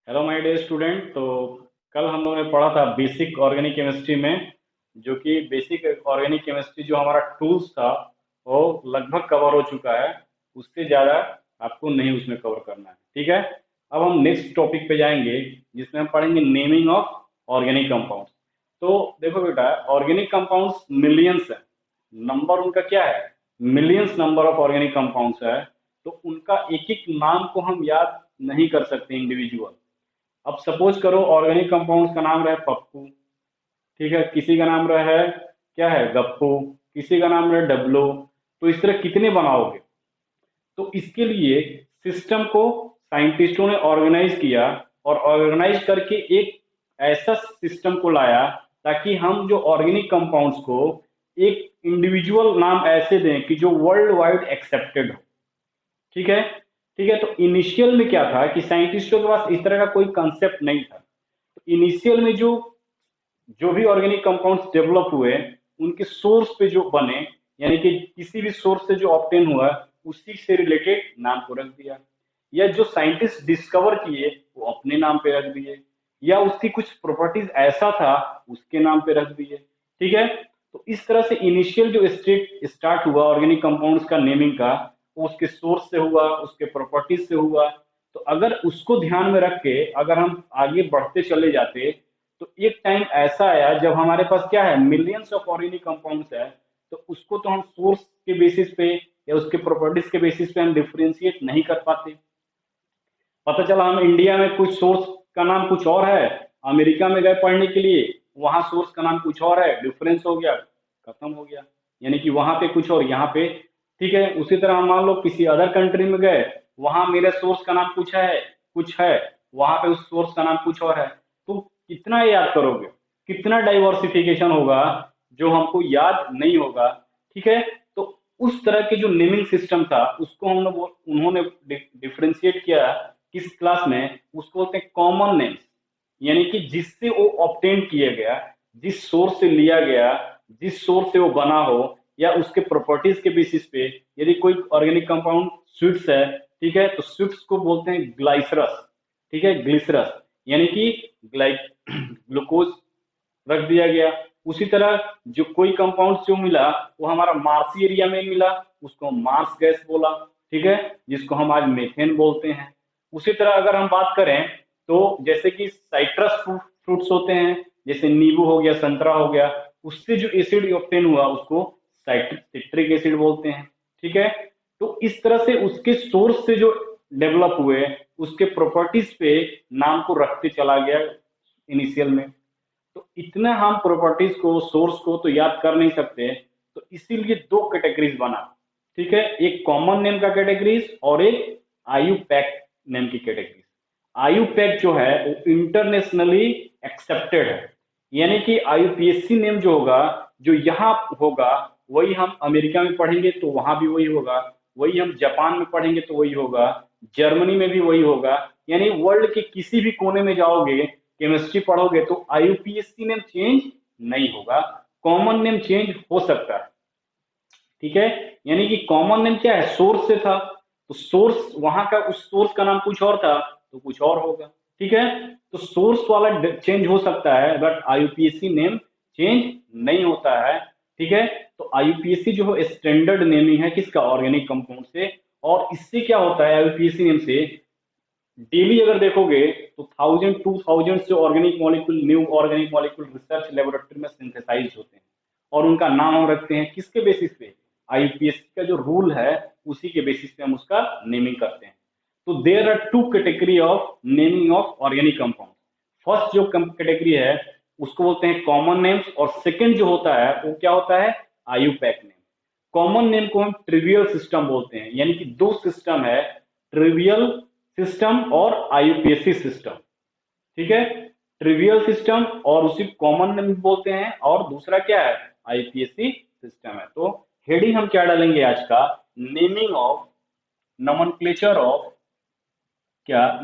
Hello my dear student. तो कल हम लोगों ने पढ़ा था बेसिक ऑर्गेनिक केमिस्ट्री में, जो कि बेसिक ऑर्गेनिक केमिस्ट्री जो हमारा टूल्स था वो लगभग कवर हो चुका है। उससे ज़्यादा आपको नहीं उसमें कवर करना है, ठीक है। अब हम नेक्स्ट टॉपिक पे जाएंगे जिसमें हम पढ़ेंगे नेमिंग ऑफ ऑर्गेनिक कंपाउंड्स। तो देखो बेटा, ऑर्गेनिक कंपाउंड्स मिलियंस है, नंबर उनका क्या है, millions number of organic compounds है। तो उनका एक एक नाम को हम याद नहीं कर सकते इंडिविजुअल। अब सपोज करो ऑर्गेनिक कंपाउंड्स का नाम रहे पप्पू, ठीक है, किसी का नाम रहा है क्या है गप्पू, किसी का नाम रहे डब्लो। तो इस तरह कितने बनाओगे। तो इसके लिए सिस्टम को साइंटिस्टों ने ऑर्गेनाइज किया और ऑर्गेनाइज करके एक ऐसा सिस्टम को लाया ताकि हम जो ऑर्गेनिक कंपाउंड्स को एक इंडिविजुअल नाम ऐसे दें कि जो वर्ल्ड वाइड एक्सेप्टेड हो, ठीक है। ठीक है, तो इनिशियल में क्या था कि साइंटिस्टों के पास इस तरह का कोई कंसेप्ट नहीं था। तो इनिशियल में जो जो भी ऑर्गेनिक कंपाउंड्स डेवलप हुए उनके सोर्स पे जो बने, यानी कि किसी भी सोर्स से जो ऑब्टेन हुआ उसी से रिलेटेड नाम को रख दिया, या जो साइंटिस्ट डिस्कवर किए वो अपने नाम पे रख दिए, या उसकी कुछ प्रॉपर्टीज ऐसा था उसके नाम पे रख दिए, ठीक है। तो इस तरह से इनिशियल जो स्टेट स्टार्ट हुआ ऑर्गेनिक कंपाउंड्स का नेमिंग का, वो उसके सोर्स से हुआ, उसके प्रॉपर्टीज से हुआ। तो अगर उसको ध्यान में रख के अगर हम आगे बढ़ते चले जाते, तो एक टाइम ऐसा आया जब हमारे पास क्या है, मिलियंस ऑफ ऑर्गेनिक कंपाउंड्स है। तो उसको तो हम सोर्स के बेसिस पे या उसके प्रॉपर्टीज के बेसिस पे हम डिफरेंशिएट नहीं कर पाते। पता चला हम इंडिया में कुछ सोर्स का नाम कुछ और है, अमेरिका में गए पढ़ने के लिए, वहां सोर्स का नाम कुछ और है, डिफरेंस हो गया, खत्म हो गया। यानी कि वहां पे कुछ और यहाँ पे, ठीक है। उसी तरह हम मान लो किसी अदर कंट्री में गए, वहां मेरे सोर्स का नाम कुछ है, वहां पे उस सोर्स का नाम कुछ और है। तो कितना याद करोगे, कितना डाइवर्सिफिकेशन होगा जो हमको याद नहीं होगा, ठीक है। तो उस तरह के जो नेमिंग सिस्टम था उसको हम लोग उन्होंने डिफरेंशिएट किया किस क्लास में, उसको बोलते हैं कॉमन नेम्स। यानी कि जिससे वो ऑब्टेन किया गया, जिस सोर्स से लिया गया, जिस सोर्स से वो बना हो, या उसके प्रॉपर्टीज के बेसिस पे। यदि कोई ऑर्गेनिक कंपाउंड स्वीट्स है, ठीक है, तो स्वीट्स को बोलते हैं ग्लाइसरस, ठीक है, ग्लिसरस, यानी कि ग्लूकोज रख दिया गया। उसी तरह जो कोई कंपाउंड जो मिला वो हमारा मार्सी एरिया में मिला, उसको हम मार्स गैस बोला, ठीक है, जिसको हम आज मेथेन बोलते हैं। उसी तरह अगर हम बात करें तो जैसे कि साइट्रस फ्रूट्स होते हैं, जैसे नींबू हो गया, संतरा हो गया, उससे जो एसिड ऑब्टेन हुआ उसको सिट्रिक एसिड बोलते हैं, ठीक है। तो इस तरह से उसके सोर्स से जो डेवलप हुए उसके प्रॉपर्टीज पे नाम को रखते चला गया इनिशियल में। तो इतना हम प्रॉपर्टीज को, सोर्स को तो याद कर नहीं सकते। तो इसीलिए दो कैटेगरीज बना, ठीक है, एक कॉमन नेम का कैटेगरीज और एक आयु पैक नेम की कैटेगरीज। आयु पैक जो है वो इंटरनेशनली एक्सेप्टेड है, यानी कि आईयूपीएससी नेम जो होगा, जो यहाँ होगा वही हम अमेरिका में पढ़ेंगे तो वहां भी वही होगा, वही हम जापान में पढ़ेंगे तो वही होगा, जर्मनी में भी वही होगा। यानी वर्ल्ड के किसी भी कोने में जाओगे, केमिस्ट्री पढ़ोगे तो आईयूपीएससी नेम चेंज नहीं होगा, कॉमन नेम चेंज हो सकता है, ठीक है। यानी कि कॉमन नेम क्या है, सोर्स से था, तो सोर्स वहां का, उस सोर्स का नाम कुछ और था तो कुछ और होगा, ठीक है। तो सोर्स वाला चेंज हो सकता है बट आईयूपीएससी नेम चेंज नहीं होता है, ठीक है। तो आईयूपीएससी जो है स्टैंडर्ड नेमिंग है किसका, ऑर्गेनिक कंपाउंड से। और इससे क्या होता है आईयूपीएससी नेम से, डेली अगर देखोगे तो 1000 2000 से organic molecule, new organic molecule research laboratory में सिंथेसाइज होते हैं। और उनका नाम हम रखते हैं किसके बेसिस पे, आईयूपीएससी का जो रूल है उसी के बेसिस पे हम उसका नेमिंग करते हैं। तो there are two category of naming of organic compound. First जो कैटेगरी है उसको बोलते हैं कॉमन नेम्स, और सेकंड जो होता है वो क्या होता है, आयुपैक नेम। कॉमन नेम को हम ट्रिवियल सिस्टम बोलते हैं, यानी कि दो सिस्टम है, ट्रिवियल सिस्टम और आईयूपीएससी सिस्टम, ठीक है। ट्रिवियल सिस्टम और उसी कॉमन नेम बोलते हैं, और दूसरा क्या है, आईयूपीएससी सिस्टम है। तो हेडिंग हम क्या डालेंगे आज का, नेमिंग ऑफ, नोमेनक्लेचर ऑफ, क्या,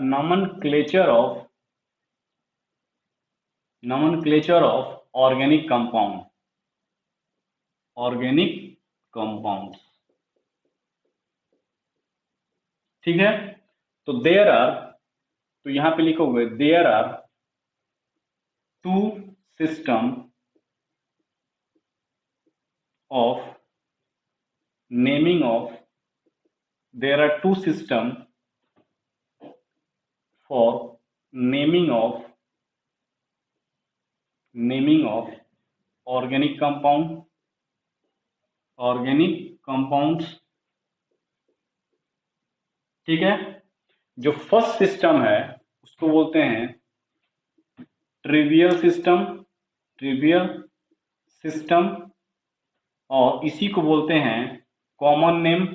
nomenclature of organic compound, organic compound, ठीक है। तो देयर आर तो यहां पे लिखोगे there are two system of naming of there are two system for naming of organic compounds. ठीक है, जो फर्स्ट सिस्टम है उसको बोलते हैं ट्रिवियल सिस्टम और इसी को बोलते हैं कॉमन नेम।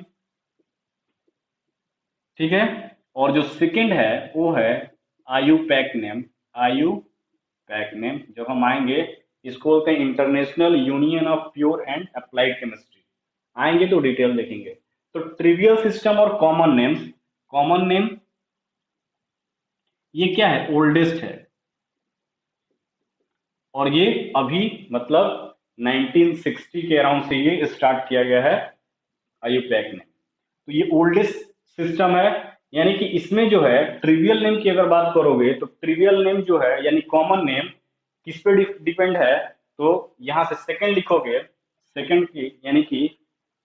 ठीक है, और जो सेकंड है वो है आईयूपैक नेम जब हम आएंगे इसको बोलते हैं international union of pure and applied chemistry. आएंगे तो डिटेल देखेंगे। तो ट्रिवियल सिस्टम और कॉमन नेम ये क्या है, ओल्डेस्ट है, और ये अभी मतलब 1960 के अराउंड से ये स्टार्ट किया गया है आईयूपैक ने। तो ये ओल्डेस्ट सिस्टम है, यानी कि इसमें जो है ट्रिवियल नेम की अगर बात करोगे तो ट्रिवियल नेम जो है यानी कॉमन नेम किस पे डिपेंड है, तो यहां से सेकंड लिखोगे, सेकंड की यानी कि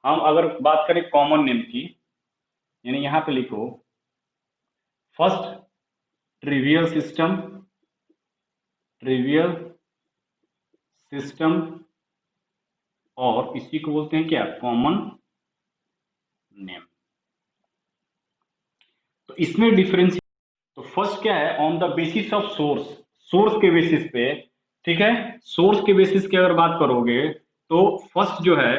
हम अगर बात करें कॉमन नेम की, यानी यहां पे लिखो फर्स्ट ट्रिवियल सिस्टम और इसी को बोलते हैं क्या, कॉमन नेम। तो इसमें डिफरेंस, तो फर्स्ट क्या है, on the basis of source के बेसिस पे। ठीक है, सोर्स के बेसिस की अगर बात करोगे तो फर्स्ट जो है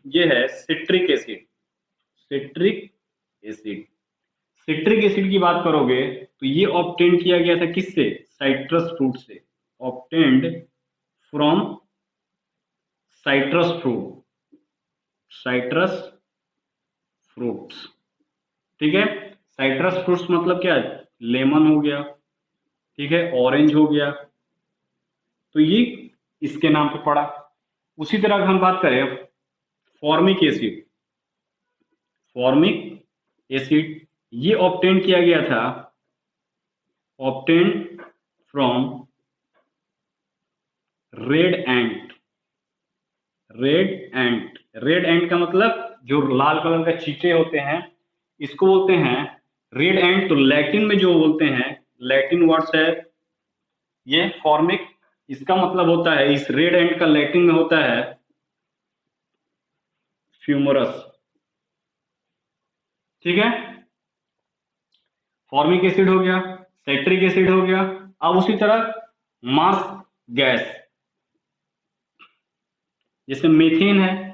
ये है सिट्रिक एसिड की बात करोगे तो ये ऑब्टेन किया गया था किससे, साइट्रस फ्रूट से, ऑब्टेन्ड फ्रॉम साइट्रस फ्रूट्स। ठीक है, साइट्रस फ्रूट्स मतलब क्या है, लेमन हो गया, ठीक है, ऑरेंज हो गया, तो ये इसके नाम पे पड़ा। उसी तरह अगर हम बात करें फॉर्मिक एसिड ये ऑब्टेन किया गया था, ऑब्टेन फ्रॉम रेड एंट का मतलब जो लाल कलर का चींटे होते हैं इसको बोलते हैं रेड एंट। तो लैटिन में जो बोलते हैं, लैटिन वर्ड्स है ये फॉर्मिक, इसका मतलब होता है, इस रेड एंट का लैटिन में होता है फ्यूमरस। ठीक है, फॉर्मिक एसिड हो गया, साइट्रिक एसिड हो गया। अब उसी तरह मार्स गैस, जैसे मीथेन है,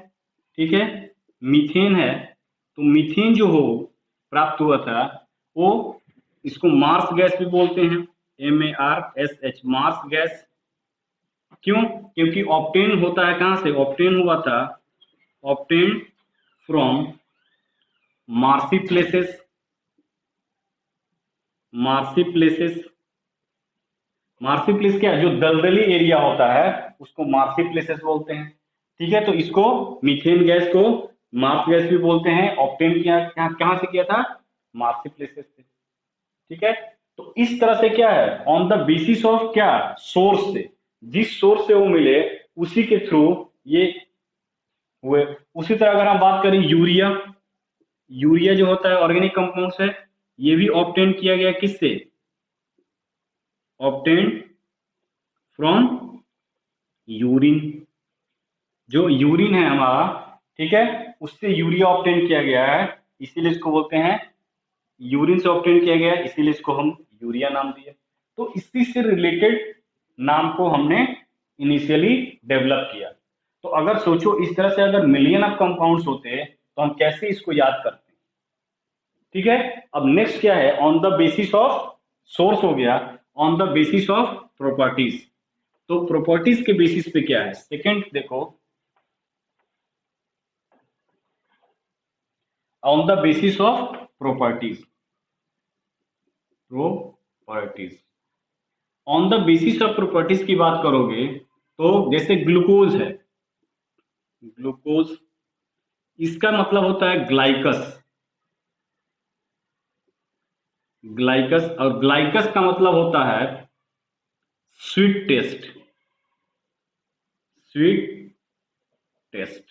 ठीक है, मीथेन है, तो मीथेन जो हो प्राप्त हुआ था वो, इसको मार्स गैस भी बोलते हैं, MARSH, मार्स गैस। क्यों, क्योंकि ऑब्टेन होता है कहां से, ऑब्टेन हुआ था, ऑब्टेन फ्रॉम मार्सी प्लेसेस क्या है, जो दलदली एरिया होता है उसको मार्सी प्लेसेस बोलते हैं। ठीक है, तो इसको मीथेन गैस को मार्स गैस भी बोलते हैं, ऑब्टेन किया कहां से किया था, मार्सी प्लेसेस से। ठीक है, तो इस तरह से क्या है, ऑन द बेसिस ऑफ क्या, सोर्स से, जिस सोर्स से वो मिले उसी के थ्रू ये हुए। उसी तरह अगर हम बात करें यूरिया जो होता है ऑर्गेनिक कंपाउंड्स है, ये भी ऑब्टेन किया गया किससे, ऑब्टेन फ्रॉम यूरिन, जो यूरिन है हमारा, ठीक है, उससे यूरिया ऑब्टेन किया गया है, इसीलिए इसको बोलते हैं, यूरिन से ऑब्टेन किया गया है इसीलिए इसको हम यूरिया नाम दिया। तो इसी से रिलेटेड नाम को हमने इनिशियली डेवलप किया। तो अगर सोचो इस तरह से अगर मिलियन ऑफ कंपाउंड्स होते तो हम कैसे इसको याद करते। ठीक है, अब नेक्स्ट क्या है, on the basis of source हो गया, on the basis of properties. तो प्रॉपर्टीज के बेसिस पे क्या है, सेकंड देखो, on the basis of properties on the basis of properties की बात करोगे तो जैसे ग्लूकोज है, ग्लूकोज इसका मतलब होता है ग्लाइकस, और ग्लाइकस का मतलब होता है स्वीट टेस्ट, स्वीट टेस्ट।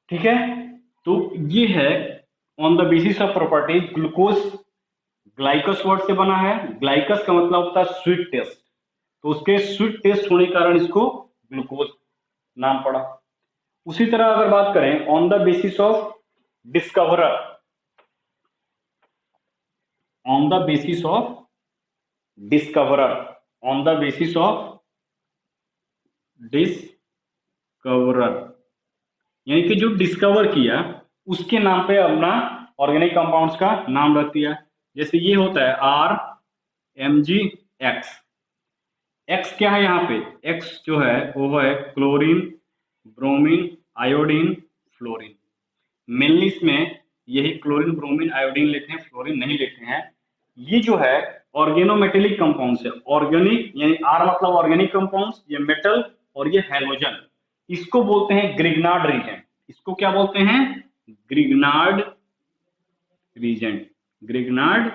ठीक है, तो ये है on the basis of properties. Glucose ग्लाइकस वर्ड से बना है, ग्लाइकस का मतलब होता है स्वीट टेस्ट, तो उसके स्वीट टेस्ट होने के कारण इसको ग्लूकोज नाम पड़ा। उसी तरह अगर बात करें on the basis of discoverer, on the basis of discoverer, on the basis of discoverer, यानी कि जो डिस्कवर किया उसके नाम पे अपना ऑर्गेनिक कंपाउंड्स का नाम रख दिया। जैसे ये होता है RMgX, एक्स क्या है यहाँ पे, एक्स जो है वो है chlorine, bromine, iodine, fluorine. Mainly इसमें यही क्लोरीन, ब्रोमीन, आयोडीन लेते हैं, फ्लोरीन नहीं लेते हैं। ये जो है ऑर्गेनोमेटेलिक कंपाउंड्स है, ऑर्गेनिक यानी आर मतलब ऑर्गेनिक कंपाउंड्स, ये मेटल और ये हैलोजन, इसको बोलते हैं ग्रिग्नार्ड रीजन। इसको क्या बोलते हैं, ग्रिग्नार्ड रीजन, ग्रिग्नार्ड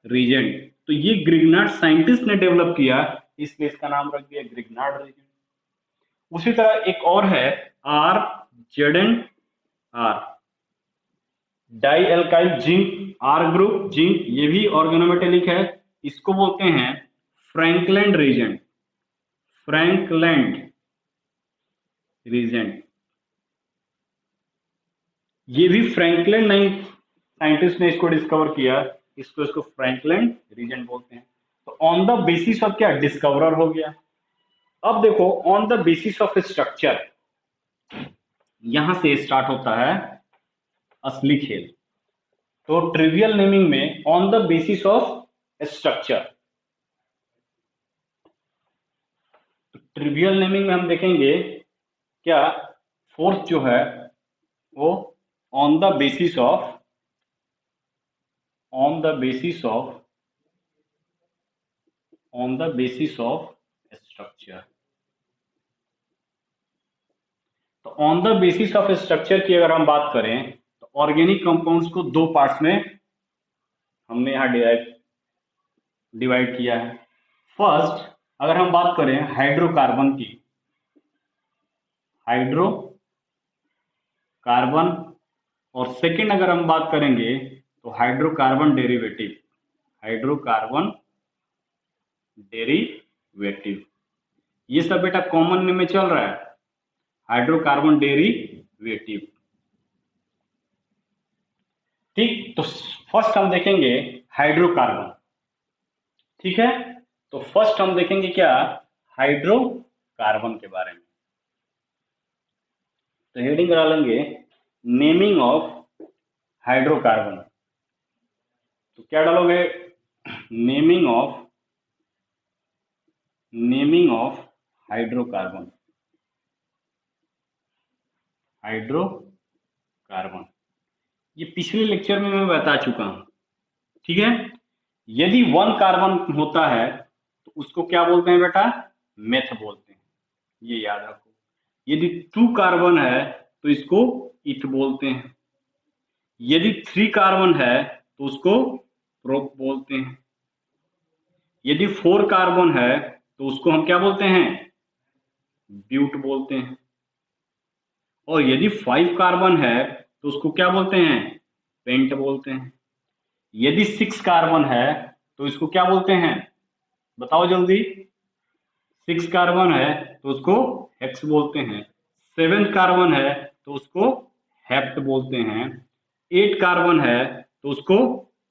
रीजन। तो ये ग्रिग्नार्ड साइंटिस्ट ने डेवलप किया, इसलिए इसका नाम रख दिया ग्रिग्नार्ड रीजन। उसी तरह एक और है RZN-R, di alkyl zinc, R group zinc, ये भी ऑर्गेनोमेटेलिक है, इसको बोलते हैं फ्रैंकलैंड रीजन, फ्रैंकलैंड रीजन। ये भी फ्रैंकलैंड नहीं साइंटिस्ट ने इसको डिस्कवर किया, इसको फ्रैंकलैंड रीजन बोलते हैं। तो ऑन द बेसिस ऑफ क्या, डिस्कवरर हो गया। अब देखो on the basis of structure, यहां से स्टार्ट होता है असली खेल। तो ट्रिवियल नेमिंग में on the basis of structure, trivial naming में हम देखेंगे क्या, फोर्थ जो है वो on the basis of, on the basis of, on the basis of structure. तो on the basis of structure की अगर हम बात करें तो ऑर्गेनिक कंपाउंड्स को दो पार्ट्स में हमने यहां डिवाइड किया है। फर्स्ट अगर हम बात करें हाइड्रोकार्बन की, हाइड्रोकार्बन, और सेकंड अगर हम बात करेंगे तो हाइड्रोकार्बन डेरिवेटिव, हाइड्रोकार्बन डेरिवेटिव। ये सब बेटा कॉमन में चल रहा है, हाइड्रोकार्बन डेरिवेटिव। ठीक, तो फर्स्ट हम देखेंगे हाइड्रोकार्बन। ठीक है, तो फर्स्ट हम देखेंगे क्या, हाइड्रोकार्बन के बारे में। तो हेडिंग करा लेंगे नेमिंग ऑफ हाइड्रोकार्बन। तो क्या डालोगे, naming of, naming of hydrocarbon, hydrocarbon. ये पिछले लेक्चर में मैं बता चुका हूं। ठीक है, यदि 1 कार्बन होता है तो उसको क्या बोलते हैं बेटा, मेथ बोलते हैं, ये याद रखो। यदि 2 कार्बन है तो इसको इथ बोलते हैं, यदि 3 कार्बन है तो उसको प्रोप बोलते हैं, यदि 4 कार्बन है तो उसको हम क्या बोलते हैं, ब्यूट बोलते हैं, और यदि 5 कार्बन है तो उसको क्या बोलते हैं, पेंट बोलते हैं, यदि 6 कार्बन है तो इसको क्या बोलते हैं, बताओ जल्दी। 6 कार्बन है तो उसको हेक्स बोलते हैं, 7 कार्बन है तो उसको हेप्ट बोलते हैं, 8 कार्बन है तो उसको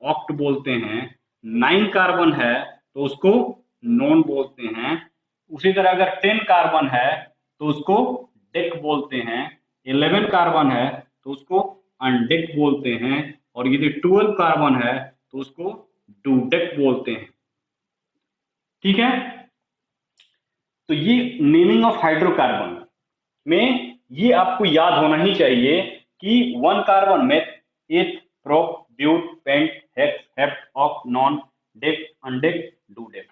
ऑक्ट बोलते हैं, 9 कार्बन है तो उसको नॉन बोलते हैं। उसी तरह अगर 10 कार्बन है तो उसको डेक बोलते हैं, 11 कार्बन है तो उसको अनडेक बोलते हैं, और यदि 12 कार्बन है तो उसको डूडेक बोलते हैं। ठीक है, तो ये नेमिंग ऑफ हाइड्रोकार्बन में ये आपको याद होना ही चाहिए कि 1 carbon meth, eth, prop, but, pent, hex, hept, oct, non, dec, undec, dodec,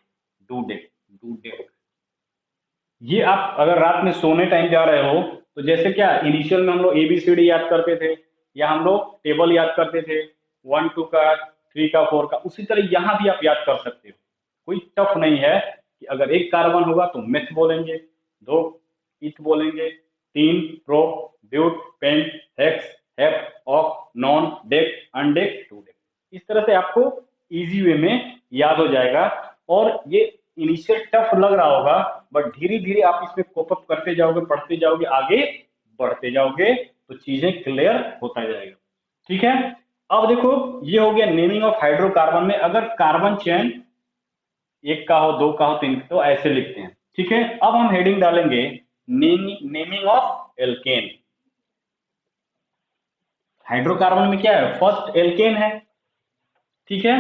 dodec, dodec. ये आप अगर रात में सोने टाइम जा रहे हो तो जैसे क्या इनिशियल में हम लोग ABCD याद करते थे, या हम लोग टेबल याद करते थे 1 2 का, 3 का 4 का, उसी तरह यहाँ भी आप याद कर सकते हो, कोई टफ नहीं है कि अगर एक कार्बन होगा तो मेथ बोलेंगे, 2 इथ बोलेंगे, 3 pro, but, pent, hex, hep, oct, non, dec, undec, two dec. इस तरह से आपको इजी वे में याद हो जाएगा। और ये इनिशियल टफ लग रहा होगा, बट धीरे धीरे आप इसमें कोप अप करते जाओगे, पढ़ते जाओगे, आगे बढ़ते जाओगे, तो चीजें क्लियर होता जाएगा। ठीक है, अब देखो ये हो गया नेमिंग ऑफ हाइड्रोकार्बन में। अगर कार्बन चेन एक का हो, 2 का हो, 3 तो ऐसे लिखते हैं। ठीक है, अब हम हेडिंग डालेंगे नेमिंग ऑफ एल्केन। हाइड्रोकार्बन में क्या है, फर्स्ट एल्केन है। ठीक है,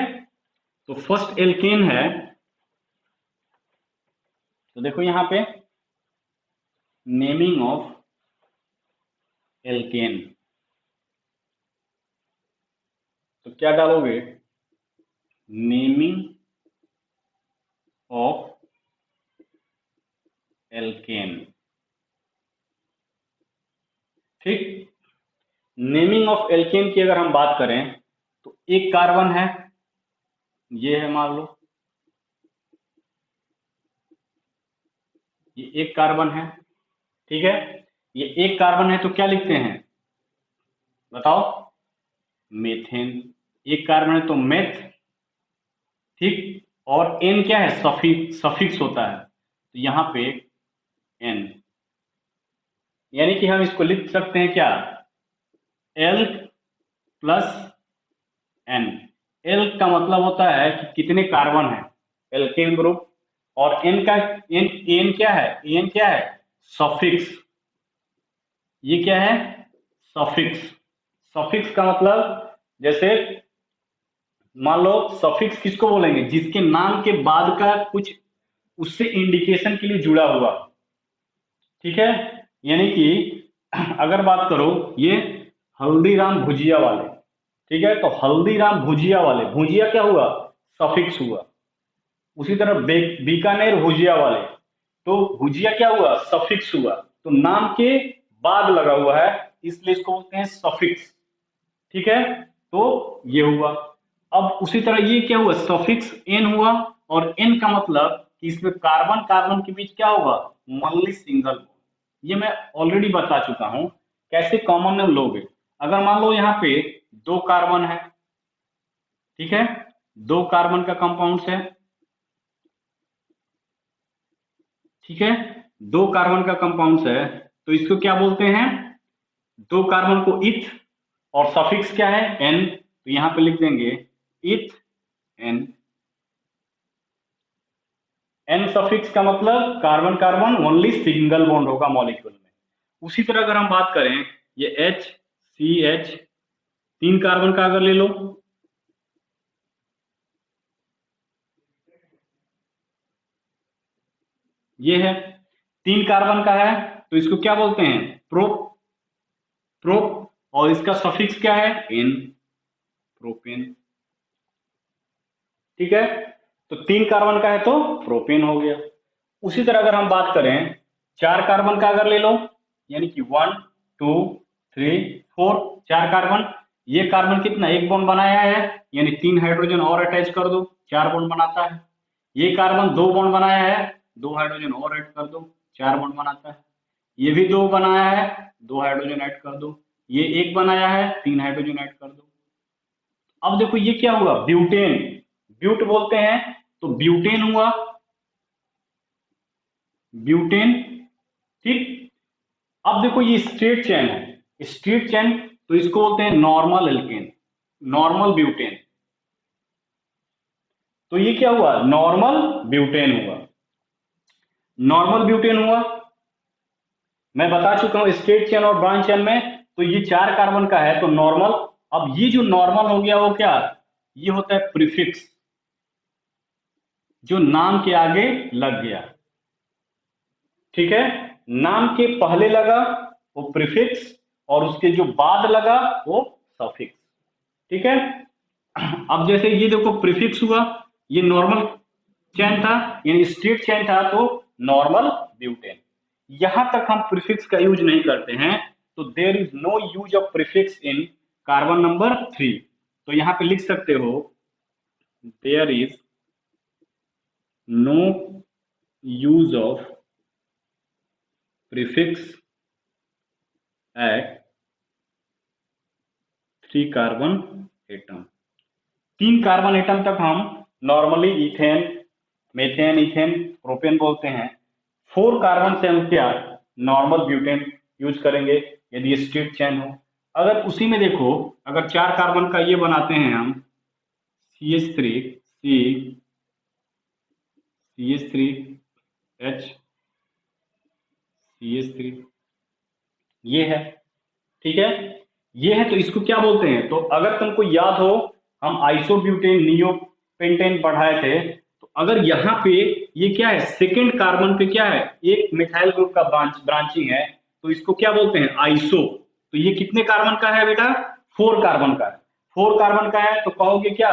तो फर्स्ट एल्केन है, तो देखो यहां पे नेमिंग ऑफ एल्केन, तो क्या डालोगे, नेमिंग ऑफ एल्केन। ठीक, नेमिंग ऑफ एल्केन की अगर हम बात करें तो एक कार्बन है, ये है, मान लो ये एक कार्बन है। ठीक है, ये एक कार्बन है तो क्या लिखते हैं, बताओ, मेथेन। एक कार्बन है तो मेथ। ठीक, और एन क्या है, सफिक्स होता है, तो यहां पे एन, यानी कि हम इसको लिख सकते हैं क्या, एल प्लस एन। एल का मतलब होता है कि कितने कार्बन है, एल्केन ग्रुप, और एन का एन क्या है, एन क्या है, सफिक्स। ये क्या है, सफिक्स। सफिक्स का मतलब, जैसे मान लो सफिक्स किसको बोलेंगे, जिसके नाम के बाद का कुछ उससे इंडिकेशन के लिए जुड़ा हुआ। ठीक है, यानी कि अगर बात करो ये हल्दीराम भुजिया वाले, ठीक है, तो हल्दीराम भुजिया वाले, भुजिया क्या हुआ, सफिक्स हुआ। उसी तरह बीकानेर भुजिया वाले, तो भुजिया क्या हुआ, सफिक्स हुआ, तो नाम के बाद लगा हुआ है, इसलिए इसको बोलते हैं सफिक्स। ठीक है, तो ये हुआ। अब उसी तरह ये क्या हुआ, सफिक्स एन हुआ, और एन का मतलब कि इसमें कार्बन कार्बन के बीच क्या होगा, ओनली सिंगल बॉन्ड। ये मैं ऑलरेडी बता चुका हूं कैसे कॉमन में लोगे। अगर मान लो यहाँ पे 2 कार्बन है, ठीक है, 2 कार्बन का कंपाउंड है, ठीक है, 2 कार्बन का कंपाउंड है, तो इसको क्या बोलते हैं, 2 कार्बन को इथ, और सफिक्स क्या है, एन, तो यहां पे लिख देंगे इथ एन। एन सफिक्स का मतलब carbon carbon only single bond होगा मॉलिक्यूल में। उसी तरह अगर हम बात करें, ये एच सी एच, 3 कार्बन का अगर ले लो, ये है 3 कार्बन का है, तो इसको क्या बोलते हैं, प्रोप, प्रोप, और इसका सफिक्स क्या है, एन, प्रोपेन। ठीक है, तो 3 कार्बन का है तो प्रोपेन हो गया। उसी तरह अगर हम बात करें 4 कार्बन का अगर ले लो, यानी कि 1 2 3 4, 4 कार्बन, ये कार्बन कितना, एक बॉन्ड बनाया है, यानी 3 हाइड्रोजन और अटैच कर दो, 4 बॉन्ड बनाता है। ये कार्बन 2 बॉन्ड बनाया है, 2 हाइड्रोजन और ऐड कर दो, 4 बॉन्ड बनाता है। ये भी 2 बनाया है, 2 हाइड्रोजन ऐड कर दो। ये एक बनाया है, 3 हाइड्रोजन ऐड कर दो। अब देखो ये क्या हुआ, ब्यूटेन, ब्यूट बोलते हैं, तो ब्यूटेन हुआ, ब्यूटेन। ठीक, अब देखो ये स्ट्रेट चेन है, स्ट्रेट चेन, तो इसको बोलते हैं नॉर्मल एल्केन, नॉर्मल ब्यूटेन। तो ये क्या हुआ, नॉर्मल ब्यूटेन हुआ, नॉर्मल ब्यूटेन हुआ। मैं बता चुका हूं स्ट्रेट चेन और ब्रांच चेन में, तो ये 4 कार्बन का है तो नॉर्मल। अब ये जो नॉर्मल हो गया वो क्या, ये होता है प्रीफिक्स, जो नाम के आगे लग गया। ठीक है, नाम के पहले लगा वो प्रीफिक्स, और उसके जो बाद लगा वो सफिक्स। ठीक है, अब जैसे ये देखो प्रीफिक्स हुआ, ये नॉर्मल चेन था, यानी स्ट्रेट चेन था, तो नॉर्मल ब्यूटेन। यहां तक हम प्रीफिक्स का यूज नहीं करते हैं, तो there is no use of prefix in carbon number 3। तो यहां पे लिख सकते हो there is no use of prefix at 3 carbon atom. 3 carbon atom तक हम normally ethane, methane, ethane, propane बोलते हैं। 4 कार्बन से हम क्या नॉर्मल ब्यूटेन यूज करेंगे यदि स्ट्रेट चेन हो। अगर उसी में देखो, अगर 4 कार्बन का ये बनाते हैं हम CH3 C CH3H CH3, ये है, ठीक है, ये है। तो इसको क्या बोलते हैं? तो अगर तुमको याद हो, हम आइसोब्यूटेन, नियोपेंटेन पढ़ाए थे। तो अगर यहाँ पे ये क्या है, सेकेंड कार्बन पे क्या है, एक मिथाइल ग्रुप का ब्रांचिंग है, तो इसको क्या बोलते हैं? आइसो। तो ये कितने कार्बन का है बेटा? 4 कार्बन का है। 4 कार्बन का है तो कहोगे क्या?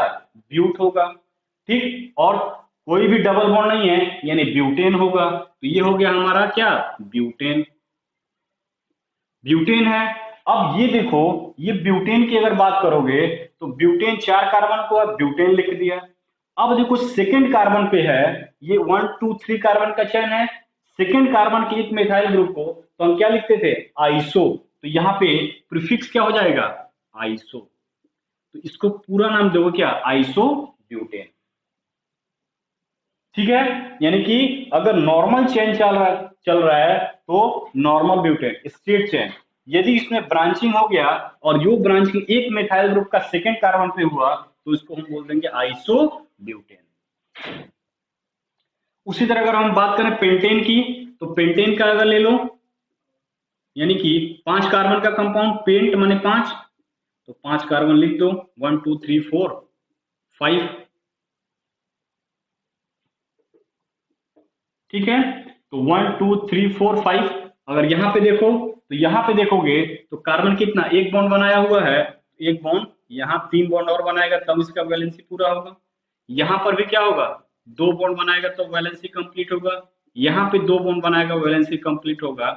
ब्यूट होगा, ठीक। और कोई भी डबल बॉन्ड नहीं है यानी ब्यूटेन होगा। तो ये हो गया हमारा क्या? ब्यूटेन। ब्यूटेन है। अब ये देखो, ये ब्यूटेन की अगर बात करोगे तो ब्यूटेन 4 कार्बन को अब ब्यूटेन लिख दिया। अब देखो सेकेंड कार्बन पे है, ये 1 2 3 कार्बन का चेन है। सेकेंड कार्बन के एक मिथाइल ग्रुप को तो हम क्या लिखते थे? आइसो। तो यहाँ पे प्रीफिक्स क्या हो जाएगा? आइसो। तो इसको पूरा नाम दोगे क्या? आइसो ब्यूटेन, ठीक है। यानी कि अगर नॉर्मल चेन चल रहा है तो नॉर्मल ब्यूटेन, स्ट्रेट चेन। यदि इसमें ब्रांचिंग हो गया और यो ब्रांचिंग एक मिथाइल ग्रुप का सेकेंड कार्बन पे हुआ तो इसको हम बोल देंगे आइसो ब्यूटेन। उसी तरह अगर हम बात करें पेंटेन की, तो पेंटेन का अगर ले लो, यानी कि 5 कार्बन का कंपाउंड, पेंट माने 5, तो 5 कार्बन लिख दो, 1 2 3 4 5, ठीक है। तो 1 2 3 4 5। अगर यहाँ पे देखो तो यहाँ पे देखोगे तो कार्बन कितना, एक बॉन्ड बनाया हुआ है, एक बॉन्ड, यहाँ 3 बॉन्ड और बनाएगा तब इसका वैलेंसी पूरा होगा। यहाँ पर भी क्या होगा? 2 बॉन्ड बनाएगा तो वैलेंसी कंप्लीट होगा। यहाँ पे 2 बॉन्ड बनाएगा, वैलेंसी कंप्लीट होगा।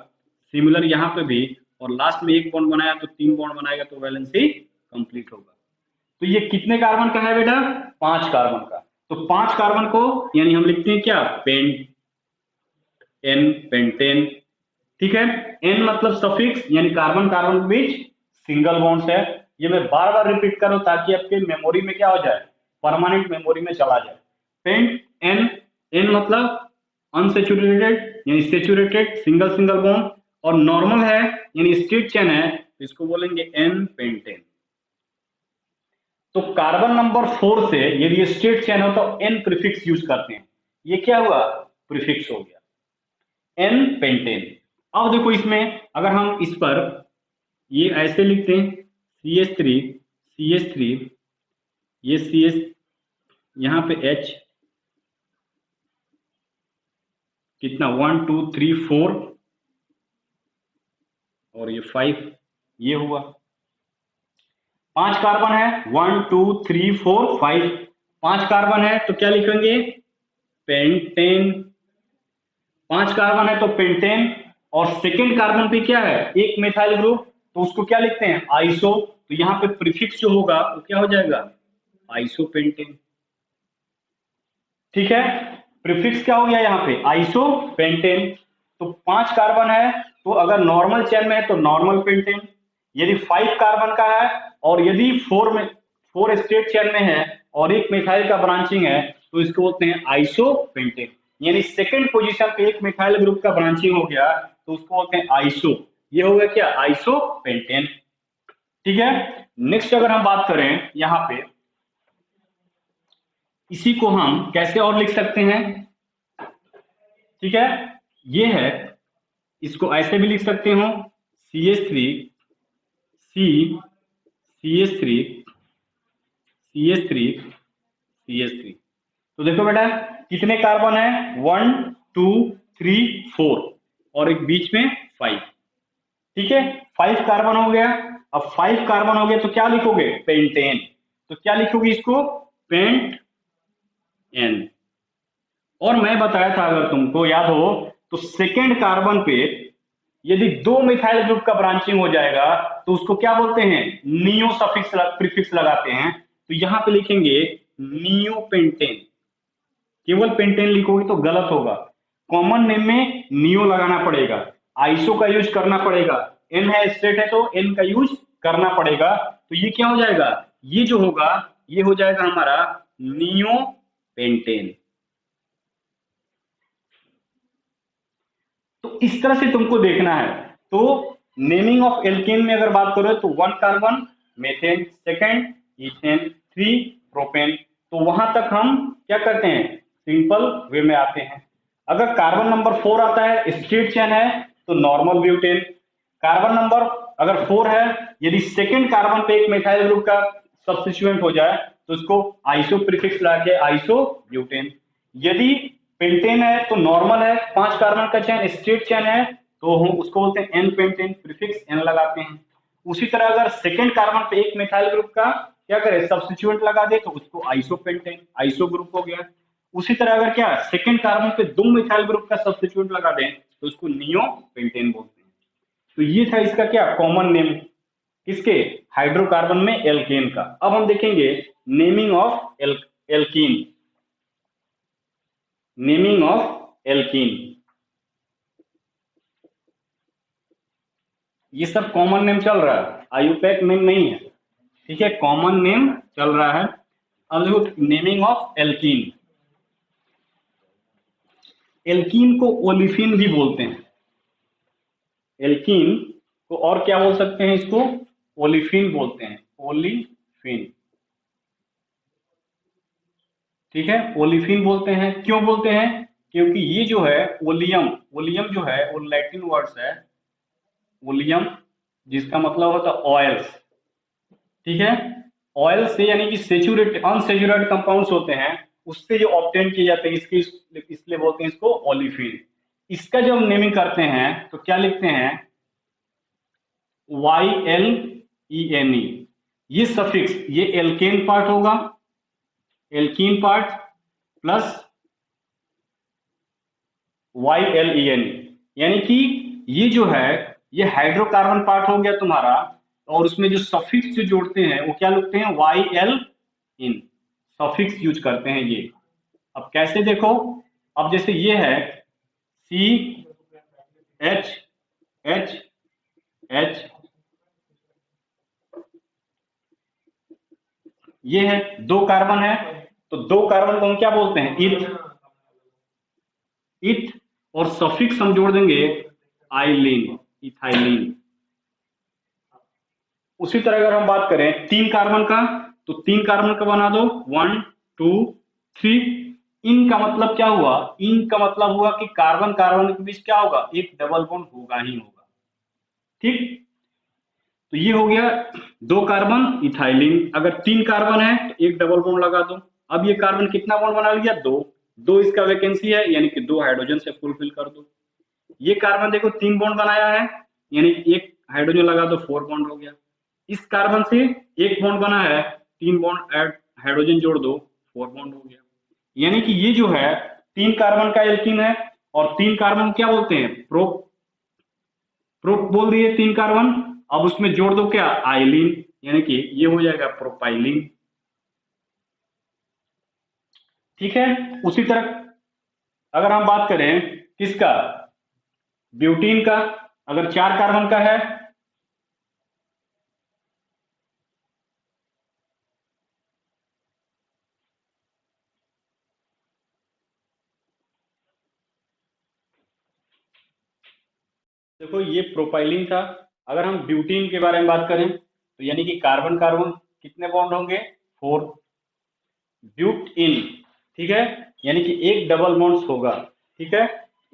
सिमिलर यहाँ पे भी, और लास्ट में एक बॉन्ड बनाया तो 3 बॉन्ड बनाएगा तो वैलेंसी कंप्लीट होगा। तो ये कितने कार्बन का है बेटा? 5 कार्बन का। तो 5 कार्बन को यानी हम लिखते हैं क्या? पेंट, एन, पेंटेन, ठीक है। एन मतलब सफिक्स, यानी कार्बन कार्बन के बीच सिंगल बॉन्ड्स है। ये मैं बार बार रिपीट करूं ताकि आपके मेमोरी में क्या हो जाए, परमानेंट मेमोरी में चला जाए। पेंट, एन, एन मतलब अनसेचुरेटेड यानी सेचुरेटेड सिंगल सिंगल बॉन्ड, और नॉर्मल है यानी स्ट्रेट चेन है तो इसको बोलेंगे एन पेंटेन। तो कार्बन नंबर 4 से यदि स्ट्रेट चेन हो तो एन प्रीफिक्स यूज करते हैं। ये क्या हुआ? प्रीफिक्स हो गया एन पेंटेन। अब देखो इसमें अगर हम इस पर ये ऐसे लिखते हैं CH3 ये CH, यहाँ पे H कितना 1 2 3 4 और ये 5, ये हुआ 5 कार्बन है, 1 2 3 4 5, 5 कार्बन है तो क्या लिखेंगे? पेंटेन। 5 कार्बन है तो पेंटेन, और सेकेंड कार्बन पे क्या है? एक मिथाइल ग्रुप, तो उसको क्या लिखते हैं? आइसो। तो यहाँ पे प्रीफिक्स जो होगा वो क्या हो जाएगा? आइसो पेंटेन, ठीक है। प्रीफिक्स क्या हो गया यहाँ पे? Iso pentane. तो 5 कार्बन है तो अगर नॉर्मल चेन में है तो नॉर्मल पेंटेन। यदि 5 कार्बन का है और यदि 4 स्ट्रेट चेन में है और एक मिथाइल का ब्रांचिंग है तो इसको बोलते हैं आइसो पेंटेन। यानी सेकंड पोजीशन पे एक मिथाइल ग्रुप का ब्रांचिंग हो गया तो उसको बोलते हैं आइसो। ये हो गया क्या? आइसो पेंटेन, ठीक है। नेक्स्ट अगर हम बात करें यहाँ पे, इसी को हम कैसे और लिख सकते हैं, ठीक है। ये है, इसको ऐसे भी लिख सकते हो CH3 C CH3 CH3 CH3। तो देखो बेटा कितने कार्बन है? 1 2 3 4 और एक बीच में 5, ठीक है। 5 कार्बन हो गया। अब 5 कार्बन हो गया तो क्या लिखोगे? पेंटेन। तो क्या लिखोगे इसको? Pentane. और मैं बताया था अगर तुमको याद हो तो सेकेंड कार्बन पे यदि 2 मिथाइल ग्रुप का ब्रांचिंग हो जाएगा तो उसको क्या बोलते हैं? नियो सफिक्स प्रीफिक्स लगाते हैं। तो यहाँ पे लिखेंगे नियोपेंटेन। केवल पेंटेन लिखोगे तो गलत होगा, कॉमन नेम में नियो लगाना पड़ेगा, आइसो का यूज करना पड़ेगा, एन है स्ट्रेट है तो एन का यूज करना पड़ेगा। तो ये क्या हो जाएगा, ये जो होगा ये हो जाएगा हमारा नियोपेंटेन। तो इस तरह से तुमको देखना है। तो नेमिंग ऑफ एल्केन में अगर बात करो तो 1 carbon methane, second ethane, 3 propane. तो वहां तक हम क्या करते हैं, सिंपल वे में आते हैं। अगर कार्बन नंबर 4 आता है, स्ट्रेट चेन है, तो नॉर्मल ब्यूटेन। कार्बन नंबर अगर 4 है, यदि सेकेंड कार्बन पे एक मिथाइल ग्रुप का सब्स्टिट्यूएंट हो जाए तो उसको आइसो प्रीफिक्स लगा के आइसो ब्यूटेन। यदि पेंटेन है तो नॉर्मल है, 5 कार्बन का चेन स्ट्रेट चेन है, तो हम उसको बोलते हैं एन पेंटेन, प्रीफिक्स एन लगाते हैं। उसी तरह अगर सेकेंड कार्बन पे एक मिथाइल ग्रुप का क्या करे सब्स्टिट्यूएंट लगा दे तो उसको आइसो पेंटेन, आइसो ग्रुप हो गया। उसी तरह अगर क्या सेकेंड कार्बन पे 2 मिथाइल ग्रुप का सब्स्टिट्यूएंट लगा दें तो उसको नियो पेंटेन बोलते हैं। तो ये था इसका क्या कॉमन नेम, किसके, हाइड्रोकार्बन में एल्केन का। अब हम देखेंगे naming of alkene. Naming of alkene, ये सब कॉमन नेम चल रहा है, आयुपैक नेम नहीं है, ठीक है, कॉमन नेम चल रहा है। अब देखो नेमिंग ऑफ एल्कीन। एल्कीन को ओलिफिन भी बोलते हैं, एल्कीन को और क्या बोल सकते हैं, इसको ओलिफिन बोलते हैं, ओलिफिन, ठीक है, ओलिफिन बोलते हैं। क्यों बोलते हैं, क्योंकि ये जो है ओलियम, ओलियम जो है वो लैटिन वर्ड्स है, ओलियम जिसका मतलब होता है ऑयल्स, ठीक है, ऑयल से यानी कि सेचुरेटेड अनसेचुरेटेड कंपाउंड्स होते हैं, उससे जो ऑब्टेन किए जाते हैं इसकी, इसलिए बोलते हैं इसको ओलिफिन। इसका जब हम नेमिंग करते हैं तो क्या लिखते हैं, YLENE, ये सफिक्स, ये एल्केन पार्ट होगा, एल्कीन पार्ट प्लस YLENE, यानी कि ये जो है ये हाइड्रोकार्बन पार्ट हो गया तुम्हारा, और उसमें जो सफिक्स जो जोड़ते हैं वो क्या लिखते हैं, YL इन, सफिक्स यूज करते हैं ये। अब कैसे देखो, अब जैसे ये है CHH, ये है 2 कार्बन है, तो 2 कार्बन को हम क्या बोलते हैं, इथ, इथ, और सफिक्स हम जोड़ देंगे आइलिन, इथाइलिन। उसी तरह अगर हम बात करें 3 कार्बन का, तो 3 कार्बन का बना दो 1 2 3। इन का मतलब क्या हुआ, इन का मतलब हुआ कि कार्बन कार्बन के बीच क्या होगा, एक डबल बॉन्ड होगा ही होगा, ठीक। तो ये हो गया 2 कार्बन इथाइलिन। अगर 3 कार्बन है तो एक डबल बॉन्ड लगा दो। अब ये कार्बन कितना बॉन्ड बना लिया, 2, 2 इसका वैकेंसी है यानी कि 2 हाइड्रोजन से फुलफिल कर दो। ये कार्बन देखो 3 बॉन्ड बनाया है, यानी कि एक हाइड्रोजन लगा दो 4 बॉन्ड हो गया। इस कार्बन से एक बॉन्ड बना है, 3 बॉन्ड ऐड हाइड्रोजन जोड़ दो 4 बॉन्ड हो गया। यानी कि ये जो है 3 कार्बन का एल्कीन है, और 3 कार्बन क्या बोलते हैं, प्रोप, प्रोप बोल दिए 3 कार्बन। अब उसमें जोड़ दो क्या, आइलिन, यानी कि ये हो जाएगा प्रोपाइलिन, ठीक है। उसी तरह अगर हम बात करें किसका, ब्यूटीन का, अगर 4 कार्बन का है, देखो ये प्रोपाइलिन था। अगर हम ब्यूटीन के बारे में बात करें तो यानी कि कार्बन कार्बन कितने बॉन्ड होंगे, 4, ब्यूट इन, ठीक है, यानी कि एक डबल बॉन्ड होगा, ठीक है,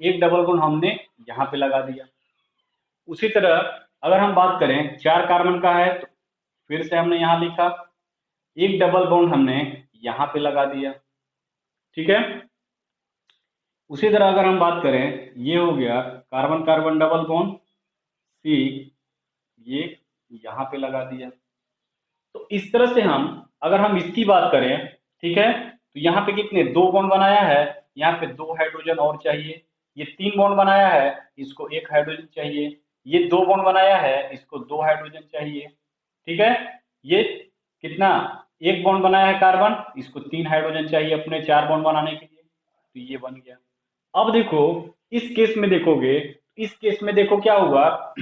एक डबल बॉन्ड हमने यहाँ पे लगा दिया। उसी तरह अगर हम बात करें 4 कार्बन का है तो फिर से हमने यहाँ लिखा, एक डबल बॉन्ड हमने यहाँ पे लगा दिया, ठीक है। उसी तरह अगर हम बात करें, ये हो गया कार्बन कार्बन डबल बॉन्ड, सी, ये यहाँ पे लगा दिया। तो इस तरह से हम, अगर हम इसकी बात करें, ठीक है, तो यहाँ पे कितने 2 बॉन्ड बनाया है, यहाँ पे 2 हाइड्रोजन और चाहिए। ये 3 बॉन्ड बनाया है, इसको 1 हाइड्रोजन चाहिए। ये 2 बॉन्ड बनाया है, इसको 2 हाइड्रोजन चाहिए, ठीक है। ये कितना एक बॉन्ड बनाया है कार्बन, इसको 3 हाइड्रोजन चाहिए अपने 4 बॉन्ड बनाने के लिए, तो ये बन गया। अब देखो इस केस में देखोगे, इस केस में देखो क्या हुआ,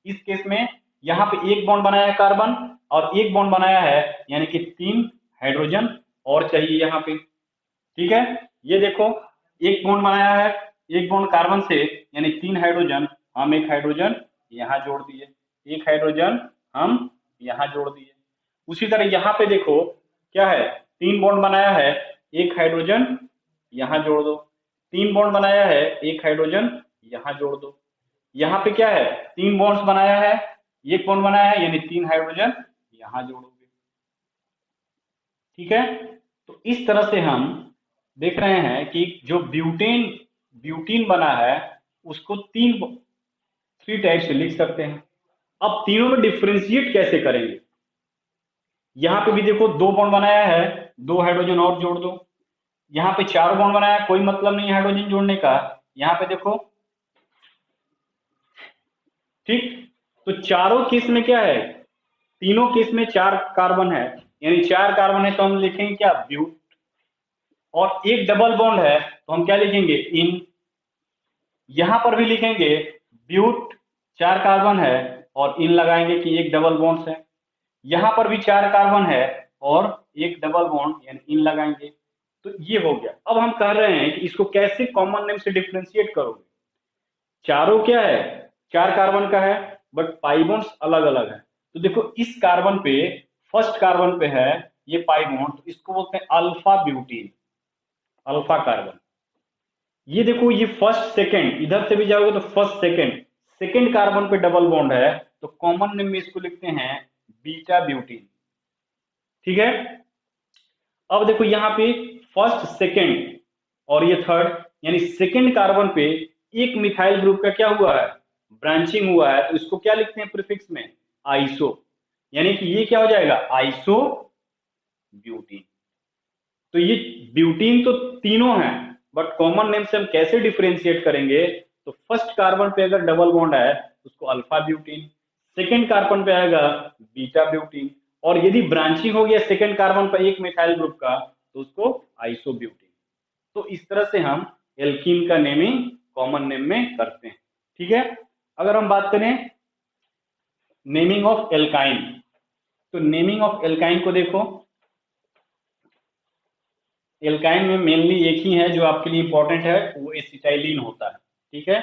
इस केस में यहाँ पे एक बॉन्ड बनाया है कार्बन और एक बॉन्ड बनाया है, यानी कि 3 हाइड्रोजन और चाहिए यहाँ पे। ठीक है, ये देखो एक बॉन्ड बनाया है, एक बॉन्ड कार्बन से, यानी 3 हाइड्रोजन, हम एक हाइड्रोजन यहाँ जोड़ दिए, एक हाइड्रोजन हम यहाँ जोड़ दिए। उसी तरह यहाँ पे देखो क्या है, 3 बॉन्ड बनाया है, एक हाइड्रोजन यहाँ जोड़ दो, 3 बॉन्ड बनाया है, एक हाइड्रोजन यहाँ जोड़ दो। यहाँ पे क्या है, 3 बॉन्ड्स बनाया है, एक बॉन्ड बनाया है, यानी 3 हाइड्रोजन यहाँ जोड़ोगे। ठीक है, तो इस तरह से हम देख रहे हैं कि जो ब्यूटेन ब्यूटीन बना है उसको 3 टाइप से लिख सकते हैं। अब तीनों में डिफ्रेंशिएट कैसे करेंगे, यहाँ पे भी देखो 2 बॉन्ड बनाया है, 2 हाइड्रोजन और जोड़ दो। यहाँ पे 4 बॉन्ड बनाया, कोई मतलब नहीं हाइड्रोजन जोड़ने का, यहाँ पे देखो। ठीक, तो चारों केस में क्या है, तीनों केस में 4 कार्बन है, यानी 4 कार्बन है तो हम लिखेंगे क्या, ब्यूट। और एक डबल बॉन्ड है तो हम क्या लिखेंगे, इन। यहां पर भी लिखेंगे ब्यूट, 4 कार्बन है और इन लगाएंगे कि एक डबल बॉन्ड है। यहां पर भी 4 कार्बन है और एक डबल बॉन्ड यानी इन लगाएंगे। तो ये हो गया। अब हम कह रहे हैं कि इसको कैसे कॉमन नेम से डिफ्रेंशिएट करोगे, चारों क्या है, 4 कार्बन का है, बट पाई बॉन्ड्स अलग अलग है। तो देखो इस कार्बन पे, फर्स्ट कार्बन पे है ये पाई बॉन्ड, तो इसको बोलते हैं अल्फा ब्यूटीन, अल्फा कार्बन। ये देखो ये फर्स्ट सेकंड, इधर से भी जाओगे तो फर्स्ट सेकंड, सेकंड कार्बन पे डबल बॉन्ड है, तो कॉमन नेम में इसको लिखते हैं बीटा ब्यूटीन। ठीक है, अब देखो यहाँ पे फर्स्ट सेकंड और ये थर्ड, यानी सेकंड कार्बन पे एक मिथाइल ग्रुप का क्या हुआ है, ब्रांचिंग हुआ है, तो इसको क्या लिखते हैं प्रीफिक्स में, आइसो, यानी कि ये क्या हो जाएगा, आइसो ब्यूटीन। तो ये ब्यूटीन तो तीनों हैं, बट कॉमन नेम से हम कैसे डिफरेंशिएट करेंगे, तो फर्स्ट कार्बन पे अगर डबल बॉन्ड है उसको अल्फा ब्यूटीन, सेकंड कार्बन पे आएगा बीटा ब्यूटीन, और यदि ब्रांचिंग हो गया सेकंड कार्बन पर एक मिथाइल ग्रुप का तो उसको आइसो ब्यूटीन। तो इस तरह से हम एल्कीन का नेमिंग कॉमन नेम में करते हैं। ठीक है, अगर हम बात करें नेमिंग ऑफ एल्काइन, तो नेमिंग ऑफ एल्काइन को देखो, एल्काइन में मेनली एक ही है जो आपके लिए इंपॉर्टेंट है, वो एसिटाइलिन होता है। ठीक है,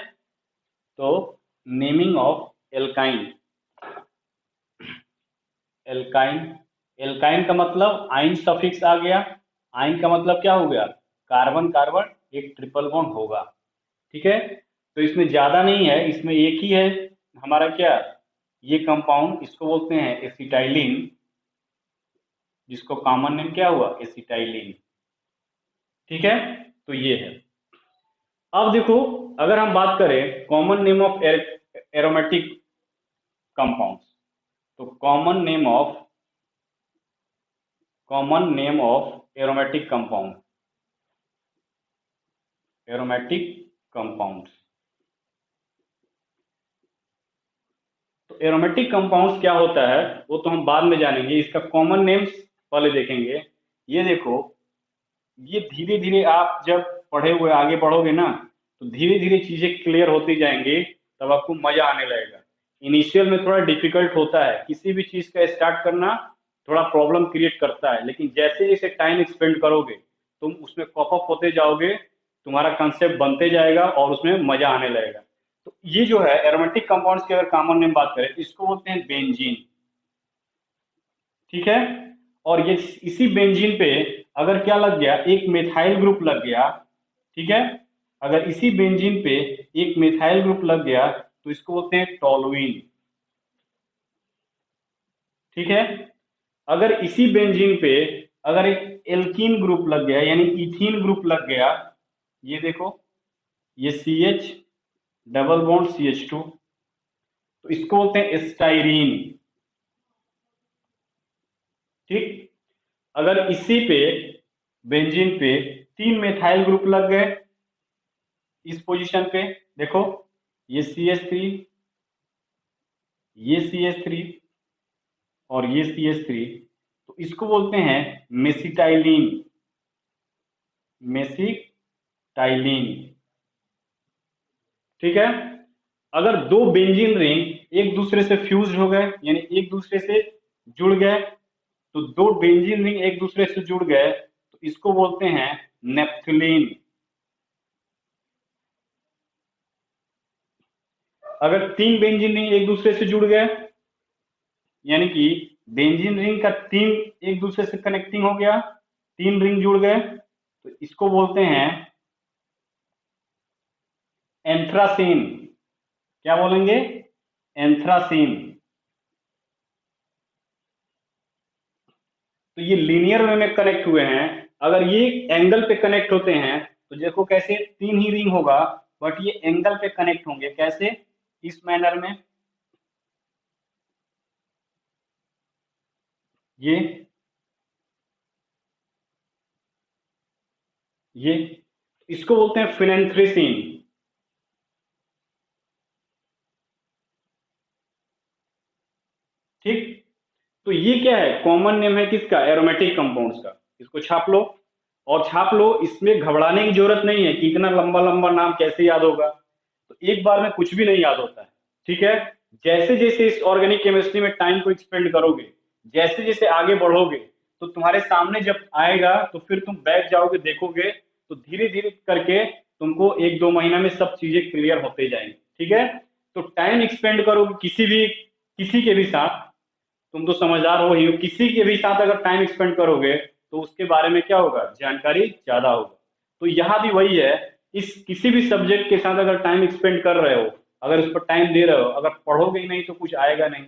तो naming of alkyne, alkyne, alkyne का मतलब आइन सफिक्स आ गया, आइन का मतलब क्या हो गया, कार्बन कार्बन एक ट्रिपल बॉन्ड होगा। ठीक है, तो इसमें ज्यादा नहीं है, इसमें एक ही है हमारा क्या, ये कंपाउंड, इसको बोलते हैं एसिटाइलिन, जिसको कॉमन नेम क्या हुआ, एसिटाइलिन। ठीक है, तो ये है। अब देखो अगर हम बात करें common name of aromatic compounds, तो common name of aromatic compound, aromatic compounds, तो एरोमेटिक कंपाउंड्स क्या होता है वो तो हम बाद में जानेंगे, इसका कॉमन नेम्स पहले देखेंगे। ये देखो, ये धीरे धीरे आप जब पढ़े हुए आगे बढ़ोगे ना, तो धीरे धीरे चीजें क्लियर होती जाएंगी, तब आपको मजा आने लगेगा। इनिशियल में थोड़ा डिफिकल्ट होता है, किसी भी चीज का स्टार्ट करना थोड़ा प्रॉब्लम क्रिएट करता है, लेकिन जैसे जैसे टाइम स्पेंड करोगे तुम उसमें कॉप अप होते जाओगे, तुम्हारा कंसेप्ट बनते जाएगा और उसमें मजा आने लगेगा। तो ये जो है एरोमेटिक कंपाउंड्स की अगर कॉमन नेम बात करें, इसको बोलते हैं बेंजीन। ठीक है, और ये इसी बेंजीन पे अगर क्या लग गया, एक मेथाइल ग्रुप लग गया, ठीक है, अगर इसी बेंजीन पे एक मेथाइल ग्रुप लग गया तो इसको बोलते हैं टोलुइन। ठीक है, अगर इसी बेंजीन पे अगर एक एल्कीन ग्रुप लग गया यानी इथीन ग्रुप लग गया, ये देखो ये CH डबल बॉन्ड CH2, तो इसको बोलते हैं एस्टाइरीन। ठीक, अगर इसी पे बेंजीन पे 3 मेथाइल ग्रुप लग गए इस पोजीशन पे, देखो ये CH3, ये CH3 और ये CH3, तो तो इसको बोलते हैं मेसिटाइलिन, मेसिटाइलिन। ठीक है। अगर दो बेंजीन रिंग एक दूसरे से फ्यूज हो गए, यानी एक दूसरे से जुड़ गए, तो दो बेंजीन रिंग एक दूसरे से जुड़ गए तो इसको बोलते हैं नेप्थलीन। अगर तीन बेंजीन रिंग एक दूसरे से जुड़ गए, यानी कि बेंजीन रिंग का तीन एक दूसरे से कनेक्टिंग हो गया, तीन रिंग जुड़ गए, तो इसको बोलते हैं एंथ्रासीन। क्या बोलेंगे? एंथ्रासीन। तो ये लीनियर वे में कनेक्ट हुए हैं। अगर ये एंगल पे कनेक्ट होते हैं तो देखो कैसे, तीन ही रिंग होगा बट ये एंगल पे कनेक्ट होंगे। कैसे? इस मैनर में, ये ये इसको बोलते हैं फिनेंथ्रेसीन। ठीक। तो ये क्या है? कॉमन नेम है किसका? एरोमेटिक कंपाउंड्स का। इसको छाप लो, और छाप लो, इसमें घबराने की जरूरत नहीं है कि इतना लंबा लंबा नाम कैसे याद होगा। तो एक बार में कुछ भी नहीं याद होता है। ठीक है। जैसे जैसे इस ऑर्गेनिक केमिस्ट्री में टाइम को एक्सपेंड करोगे, जैसे जैसे आगे बढ़ोगे, तो तुम्हारे सामने जब आएगा तो फिर तुम बैठ जाओगे, देखोगे, तो धीरे धीरे करके तुमको एक दो महीना में सब चीजें क्लियर होते जाएंगी। ठीक है। तो टाइम एक्सपेंड करोगे किसी के भी साथ, तुम तो समझदार हो ही हो, किसी के भी साथ अगर टाइम स्पेंड करोगे तो उसके बारे में क्या होगा? जानकारी ज्यादा होगा। तो यहाँ भी वही है, इस किसी भी सब्जेक्ट के साथ अगर टाइम स्पेंड कर रहे हो, अगर उस पर टाइम दे रहे हो, अगर पढ़ोगे ही नहीं तो कुछ आएगा नहीं।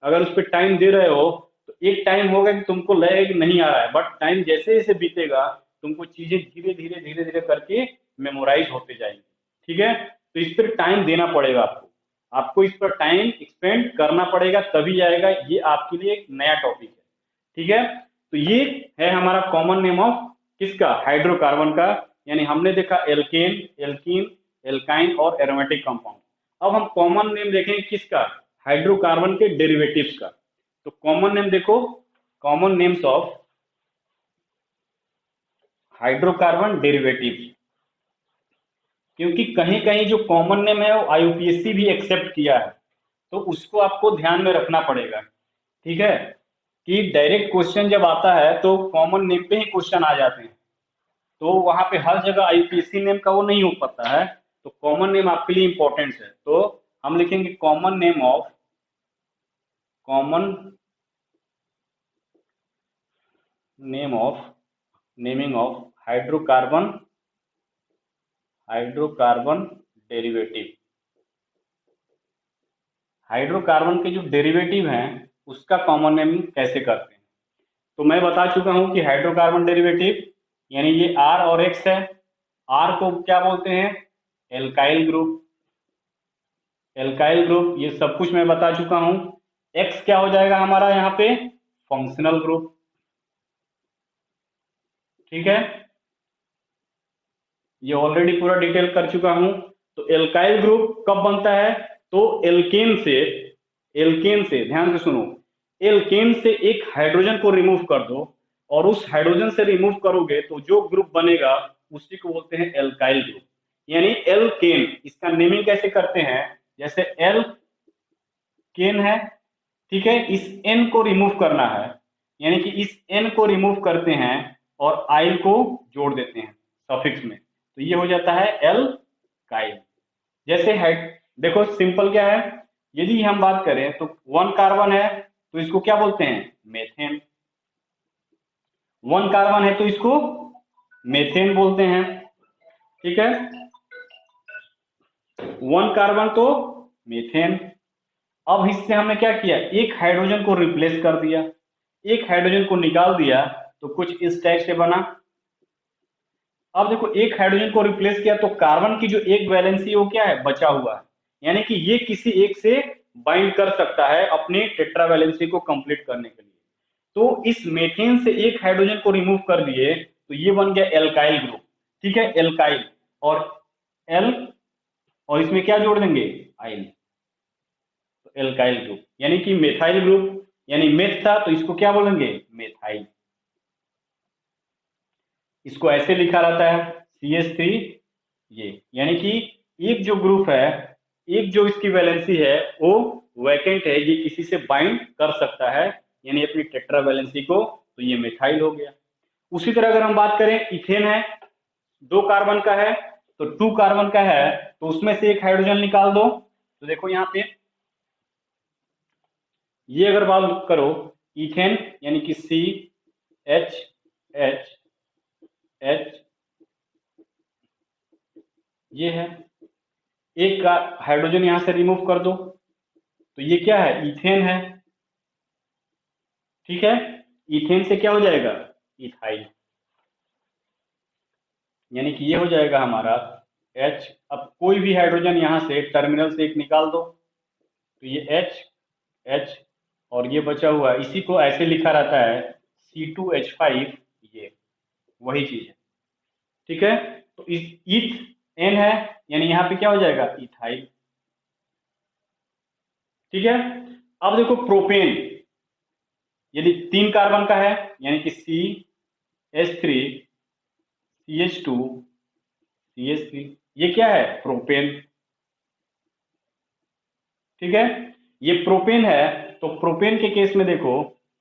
अगर उस पर टाइम दे रहे हो तो एक टाइम होगा कि तुमको लगेगा कि नहीं आ रहा है, बट टाइम जैसे जैसे बीतेगा तुमको चीजें धीरे धीरे करके मेमोराइज होते जाएंगी। ठीक है। तो इस पर टाइम देना पड़ेगा आपको, आपको इस पर टाइम स्पेंड करना पड़ेगा, तभी आएगा। ये आपके लिए एक नया टॉपिक है। ठीक है। तो ये है हमारा कॉमन नेम ऑफ किसका? हाइड्रोकार्बन का। यानी हमने देखा एल्केन, एल्कीन, एल्काइन और एरोमेटिक कंपाउंड। अब हम कॉमन नेम देखेंगे किसका? हाइड्रोकार्बन के डेरिवेटिव्स का। तो कॉमन नेम देखो, common names of hydrocarbon derivatives. क्योंकि कहीं कहीं जो कॉमन नेम है वो आईयूपीएससी भी एक्सेप्ट किया है, तो उसको आपको ध्यान में रखना पड़ेगा। ठीक है। कि डायरेक्ट क्वेश्चन जब आता है तो कॉमन नेम पे ही क्वेश्चन आ जाते हैं, तो वहां पे हर जगह आईयूपीएससी नेम का वो नहीं हो पाता है। तो कॉमन नेम आपके लिए इंपॉर्टेंट है, तो हम लिखेंगे common name of naming of hydrocarbon, hydrocarbon derivative. Hydrocarbon के जो डेरिवेटिव हैं उसका कॉमन नेम कैसे करते हैं? तो मैं बता चुका हूं कि हाइड्रोकार्बन डेरिवेटिव यानी ये आर और एक्स है। आर को क्या बोलते हैं? Alkyl group. एल्काइल ग्रुप ये सब कुछ मैं बता चुका हूं। एक्स क्या हो जाएगा हमारा यहाँ पे? Functional group. ठीक है। ये ऑलरेडी पूरा डिटेल कर चुका हूं। तो एल्काइल ग्रुप कब बनता है? तो एल्केन से ध्यान से सुनो, एल्केन से एक हाइड्रोजन को रिमूव कर दो, और उस हाइड्रोजन से रिमूव करोगे तो जो ग्रुप बनेगा उसी को बोलते हैं एल्काइल ग्रुप। यानी एल्केन, इसका नेमिंग कैसे करते हैं? जैसे एल केन है, ठीक है, इस एन को रिमूव करना है, यानी कि इस एन को रिमूव करते हैं और आइल को जोड़ देते हैं सफिक्स में, तो ये हो जाता है एल काइल। जैसे है, देखो सिंपल क्या है, यदि हम बात करें तो वन कार्बन है तो इसको क्या बोलते हैं? मेथेन। वन कार्बन है तो इसको मेथेन बोलते हैं। ठीक है। वन कार्बन तो मीथेन। अब इससे हमने क्या किया? एक हाइड्रोजन को रिप्लेस कर दिया, एक हाइड्रोजन को निकाल दिया, तो कुछ इस टाइप से बना। अब देखो एक हाइड्रोजन को रिप्लेस किया तो कार्बन की जो एक वैलेंसी वो क्या है? बचा हुआ है, यानी कि ये किसी एक से बाइंड कर सकता है अपनी टेट्रा वैलेंसी को कंप्लीट करने के लिए। तो इस मेथेन से एक हाइड्रोजन को रिमूव कर दिए तो ये बन गया एल्काइल ग्रुप। ठीक है, एल्काइल। और एल, और इसमें क्या जोड़ देंगे? आइल, तो एल्काइल ग्रुप। यानी कि मेथाइल ग्रुप, यानी मेथ था तो इसको क्या बोलेंगे, मेथाइल। इसको ऐसे लिखा रहता है CH3 ये, यानी कि एक जो ग्रुप है, एक जो इसकी वैलेंसी है वो वैकेंट है, ये किसी से बाइंड कर सकता है यानी अपनी टेट्रा वैलेंसी को, तो ये मिथाइल हो गया। उसी तरह अगर हम बात करें इथेन है, 2 कार्बन का है, तो 2 कार्बन का है तो उसमें से एक हाइड्रोजन निकाल दो। तो देखो यहाँ पे ये अगर बात करो इथेन यानी कि CH ये है, एक का हाइड्रोजन यहां से रिमूव कर दो तो ये क्या है, इथेन है। ठीक है, इथेन से क्या हो जाएगा, इथाइल, यानी कि ये हो जाएगा हमारा H। अब कोई भी हाइड्रोजन यहां से टर्मिनल से एक निकाल दो तो ये H और ये बचा हुआ इसी को ऐसे लिखा रहता है C2H5, ये वही चीज है। ठीक है, तो इस इथ N है यानी यहाँ पे क्या हो जाएगा, इथाइल। ठीक है, अब देखो प्रोपेन, यदि 3 कार्बन का है यानी कि CH3 CH2 CH3, ये क्या है, प्रोपेन। ठीक है, ये प्रोपेन है तो प्रोपेन के केस में देखो,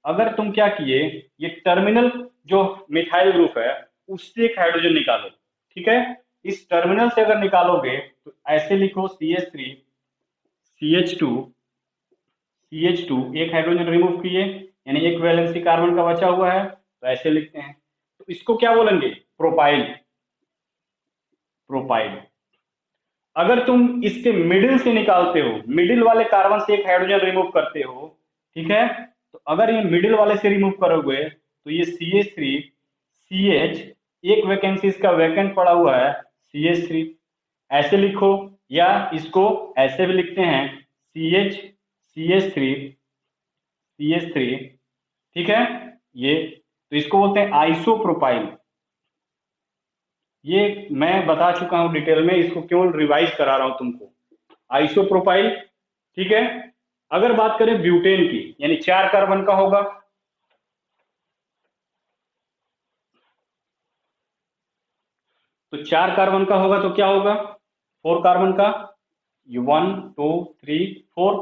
अगर तुम क्या किए, ये टर्मिनल जो मिथाइल ग्रुप है उससे एक हाइड्रोजन निकालो। ठीक है, इस टर्मिनल से अगर निकालोगे तो ऐसे लिखो CH3 CH2 CH2, एक हाइड्रोजन रिमूव किए यानी एक वैलेंसी कार्बन का बचा हुआ है तो ऐसे लिखते हैं। तो इसको क्या बोलेंगे, प्रोपाइल। प्रोपाइल। अगर तुम इसके मिडिल से निकालते हो, मिडिल वाले कार्बन से एक हाइड्रोजन रिमूव करते हो, ठीक है, तो अगर ये मिडिल वाले से रिमूव करोगे तो ये CH3 CH, एक वैकेंसी इसका वैकेंट पड़ा हुआ है CH3, ऐसे लिखो, या इसको ऐसे भी लिखते हैं CH3 ठीक है, ये तो इसको बोलते हैं आइसोप्रोपाइल। ये मैं बता चुका हूं डिटेल में, इसको केवल रिवाइज करा रहा हूं तुमको, आइसोप्रोपाइल। ठीक है, अगर बात करें ब्यूटेन की, यानी 4 कार्बन का होगा, तो 4 कार्बन का होगा तो क्या होगा, 4 कार्बन का, ये 1 2 3 4,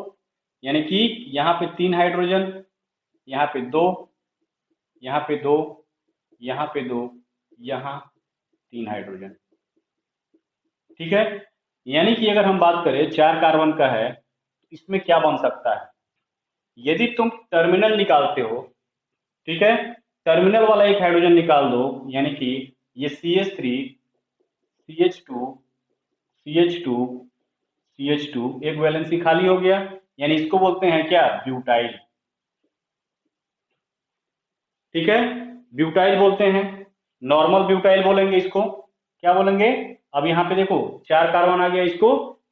यानी कि यहाँ पे 3 हाइड्रोजन, यहाँ पे 2, यहाँ पे 2, यहाँ पे 2, यहाँ 3 हाइड्रोजन। ठीक है, यानी कि अगर हम बात करें 4 कार्बन का है तो इसमें क्या बन सकता है, यदि तुम टर्मिनल निकालते हो, ठीक है, टर्मिनल वाला एक हाइड्रोजन निकाल दो, यानी कि ये CH3 CH2 CH2 CH2, एक वैलेंसी खाली हो गया, यानी इसको बोलते हैं क्या, ब्यूटाइल। ठीक है, ब्यूटाइल बोलते हैं, नॉर्मल ब्यूटाइल बोलेंगे इसको, क्या बोलेंगे, अब यहाँ पे देखो 4 कार्बन आ गया, इसको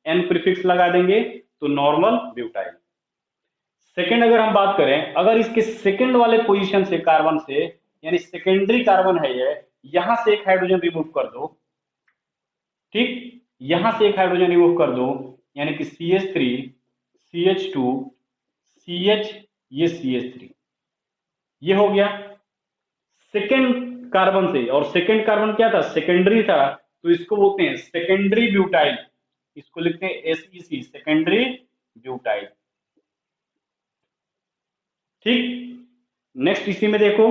N प्रीफिक्स लगा देंगे तो नॉर्मल ब्यूटाइल। सेकंड अगर हम बात करें, अगर इसके सेकंड वाले पोजीशन से कार्बन से, यानी सेकेंडरी कार्बन है ये, यहां से एक हाइड्रोजन रिमूव कर दो, ठीक, यहां से एक हाइड्रोजन रिमूव कर दो, यानी कि CH3 CH2 CH, ये CH3, ये हो गया सेकेंड कार्बन से, और सेकेंड कार्बन क्या था, सेकेंडरी था, तो इसको बोलते हैं सेकेंडरी ब्यूटाइल, इसको लिखते हैं SEC, सेकेंडरी ब्यूटाइल। ठीक, नेक्स्ट इसी में देखो,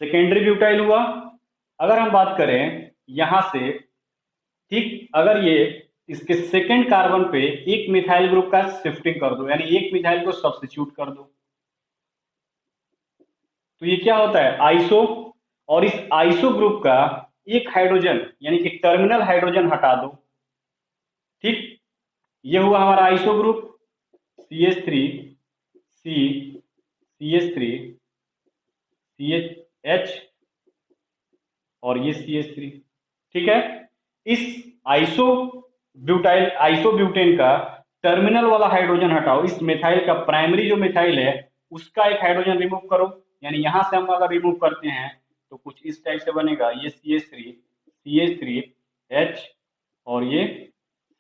सेकेंडरी ब्यूटाइल हुआ। अगर हम बात करें यहां से, ठीक, अगर ये इसके सेकेंड कार्बन पे एक मिथाइल ग्रुप का शिफ्टिंग कर दो, यानी एक मिथाइल को सब्स्टिट्यूट कर दो, तो ये क्या होता है, आइसो, और इस आइसो ग्रुप का एक हाइड्रोजन यानी कि टर्मिनल हाइड्रोजन हटा दो। ठीक, ये हुआ हमारा iso group, CH3 C CH3 CH और ये CH3। ठीक है, इस आइसोब्यूटेन का टर्मिनल वाला हाइड्रोजन हटाओ, इस मिथाइल का प्राइमरी जो मिथाइल है उसका एक हाइड्रोजन रिमूव करो, यानी यहां से हम अगर रिमूव करते हैं तो कुछ इस टाइप से बनेगा, ये CH3 CH3 H और ये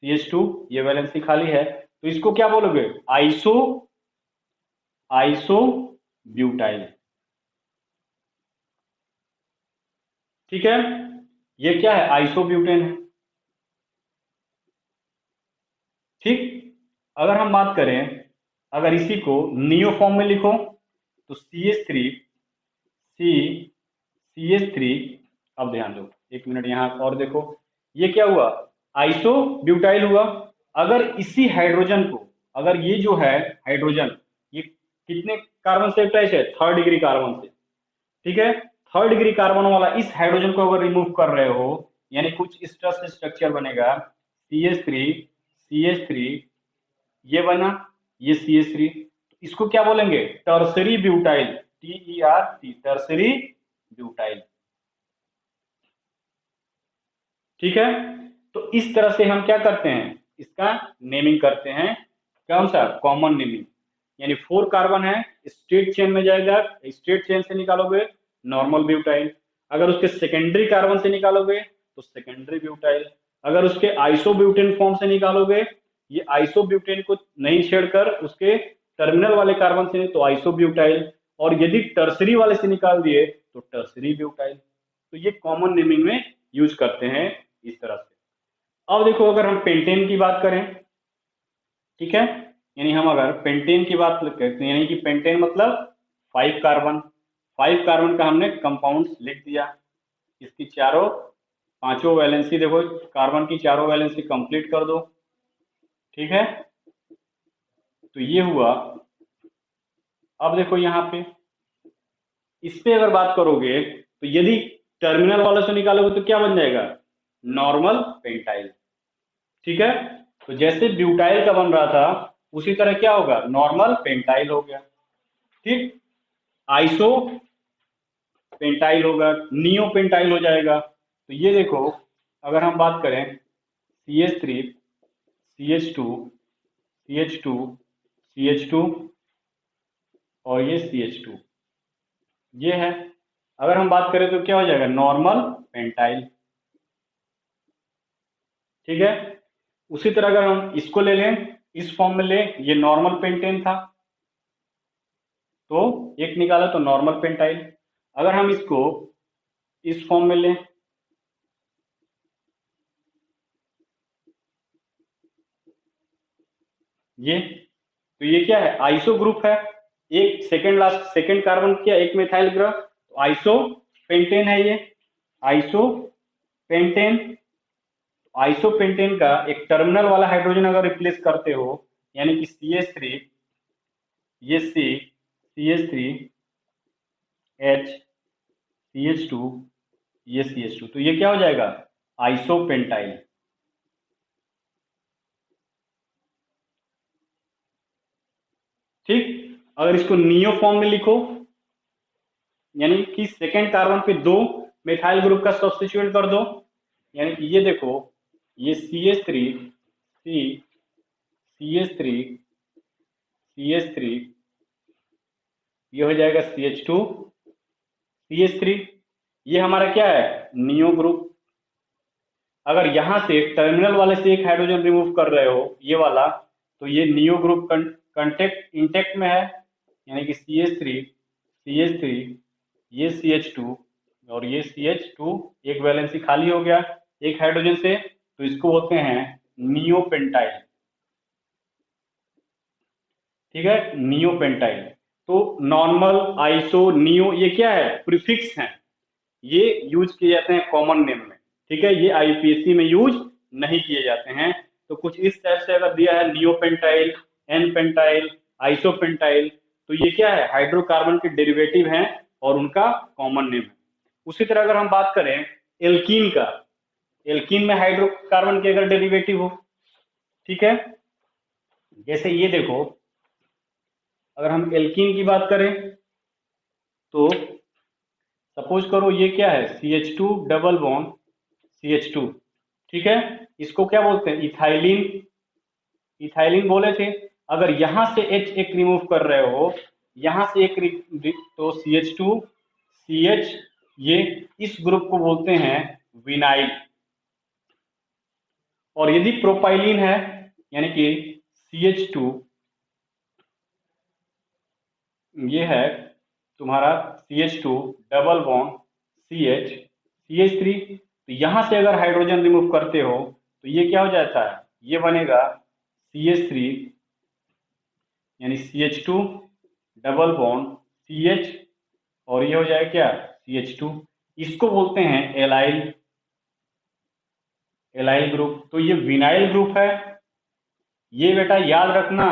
CH2, ये वैलेंसी खाली है, तो इसको क्या बोलोगे? Iso iso butyl. ठीक है, ये क्या है? आइसोब्यूटेन है। ठीक, अगर हम बात करें, अगर इसी को नियो फॉर्म में लिखो तो CH3। अब ध्यान दो, एक मिनट यहाँ और देखो, ये क्या हुआ? आइसो ब्यूटाइल हुआ। अगर इसी हाइड्रोजन को, अगर ये जो है हाइड्रोजन, ये कितने कार्बन से अटैच है? 3rd डिग्री कार्बन से। ठीक है, 3rd डिग्री कार्बन वाला इस हाइड्रोजन को अगर रिमूव कर रहे हो, यानी कुछ इस तरह से स्ट्रक्चर बनेगा, CH3 ये बना, ये CH3, इसको क्या बोलेंगे? Tertiary butyl, TER, tertiary butyl. ठीक है, तो इस तरह से हम क्या करते हैं? इसका नेमिंग करते हैं। कौन सा? Common naming. यानी 4 कार्बन है, स्ट्रेट चेन में जाएगा, स्ट्रेट चेन से निकालोगे नॉर्मल ब्यूटाइल। अगर उसके सेकेंडरी कार्बन से निकालोगे तो सेकेंडरी ब्यूटाइल। अगर उसके आइसोब्यूटेन फॉर्म से निकालोगे, ये आइसोब्यूटेन को नहीं छेड़कर उसके टर्मिनल वाले कार्बन से, तो आइसोब्यूटाइल। और यदि टर्सरी वाले से निकाल दिए तो टर्सरी ब्यूटाइल। तो ये कॉमन नेमिंग में यूज करते हैं इस तरह से। अब देखो, अगर हम पेंटेन की बात करें, ठीक है, यानी हम अगर पेंटेन की बात करते हैं, यानी कि पेंटेन मतलब 5 कार्बन। 5 कार्बन का हमने कंपाउंड लिख दिया। इसकी चारों पांचों वैलेंसी देखो, कार्बन की चारों वैलेंसी कंप्लीट कर दो। ठीक है, तो ये हुआ। अब देखो यहाँ पे, इस पे अगर बात करोगे तो यदि टर्मिनल वाले से निकालोगे तो क्या बन जाएगा? Normal pentyl. ठीक है, तो जैसे ब्यूटाइल का बन रहा था, उसी तरह क्या होगा? नॉर्मल पेंटाइल हो गया। ठीक, आइसो पेंटाइल होगा, नियो पेंटाइल हो जाएगा। तो ये देखो, अगर हम बात करें, CH3, CH2, CH2, CH2 और ये CH2, ये है। अगर हम बात करें तो क्या हो जाएगा? Normal pentyl. ठीक है, उसी तरह अगर हम इसको ले लें, इस फॉर्म में ले, ये नॉर्मल पेंटेन था, तो एक निकाला तो नॉर्मल पेंटाइल। अगर हम इसको इस फॉर्म में लें, ये, तो ये क्या है? आइसो ग्रुप है। एक सेकंड, लास्ट सेकंड कार्बन किया, एक मिथाइल ग्रुप, तो आइसो पेंटेन है ये। Iso pentane. आइसो पेंटेन का एक टर्मिनल वाला हाइड्रोजन अगर रिप्लेस करते हो, यानी कि CH3, ये CH3H, CH2, ये CH2, तो ये क्या हो जाएगा? आइसोपेंटाइल। ठीक, अगर इसको नियो फॉर्म में लिखो, यानी कि सेकेंड कार्बन पे 2 मिथाइल ग्रुप का सब्स्टिट्यूट कर दो, यानी कि ये देखो, ये CH3, ये हो जाएगा CH2, CH3, ये हमारा क्या है? Neo group. अगर यहां से टर्मिनल वाले से एक हाइड्रोजन रिमूव कर रहे हो, ये वाला, तो ये नियो ग्रुप कंटेक्ट इंटेक्ट में है, यानी कि CH3, ये CH2 और ये CH2, एक वैलेंसी खाली हो गया एक हाइड्रोजन से, तो इसको बोलते हैं नियो पेंटाइल। ठीक है, नियो पेंटाइल। तो नॉर्मल, आइसो, नियो, ये क्या है? प्रीफिक्स हैं। ये यूज किए जाते हैं कॉमन नेम में। ठीक है, ये IUPAC में यूज नहीं किए जाते हैं। तो कुछ इस टाइप से अगर दिया है neo pentyl, n pentyl, isopentyl, तो ये क्या है? हाइड्रोकार्बन के डेरिवेटिव हैं और उनका कॉमन नेम है। उसी तरह अगर हम बात करें एल्कीन का, एल्कीन में हाइड्रोकार्बन के अगर डेरिवेटिव हो, ठीक है, जैसे ये देखो, अगर हम एल्कीन की बात करें तो सपोज करो ये क्या है? CH2 double bond CH2। ठीक है, इसको क्या बोलते हैं? इथाइलिन। इथाइलिन बोले थे। अगर यहां से H एक रिमूव कर रहे हो, यहां से एक तो CH2 CH, ये इस ग्रुप को बोलते हैं विनाइल। और यदि प्रोपाइलिन है यानी कि CH2, ये है तुम्हारा CH2 डबल बॉन्ड CH3, तो यहां से अगर हाइड्रोजन रिमूव करते हो तो ये क्या हो जाता है, ये बनेगा CH3 यानी CH2 डबल बॉन्ड CH, और ये हो जाएगा क्या CH2। इसको बोलते हैं एलाइल ग्रुप। तो ये विनाइल ग्रुप है। ये बेटा याद रखना,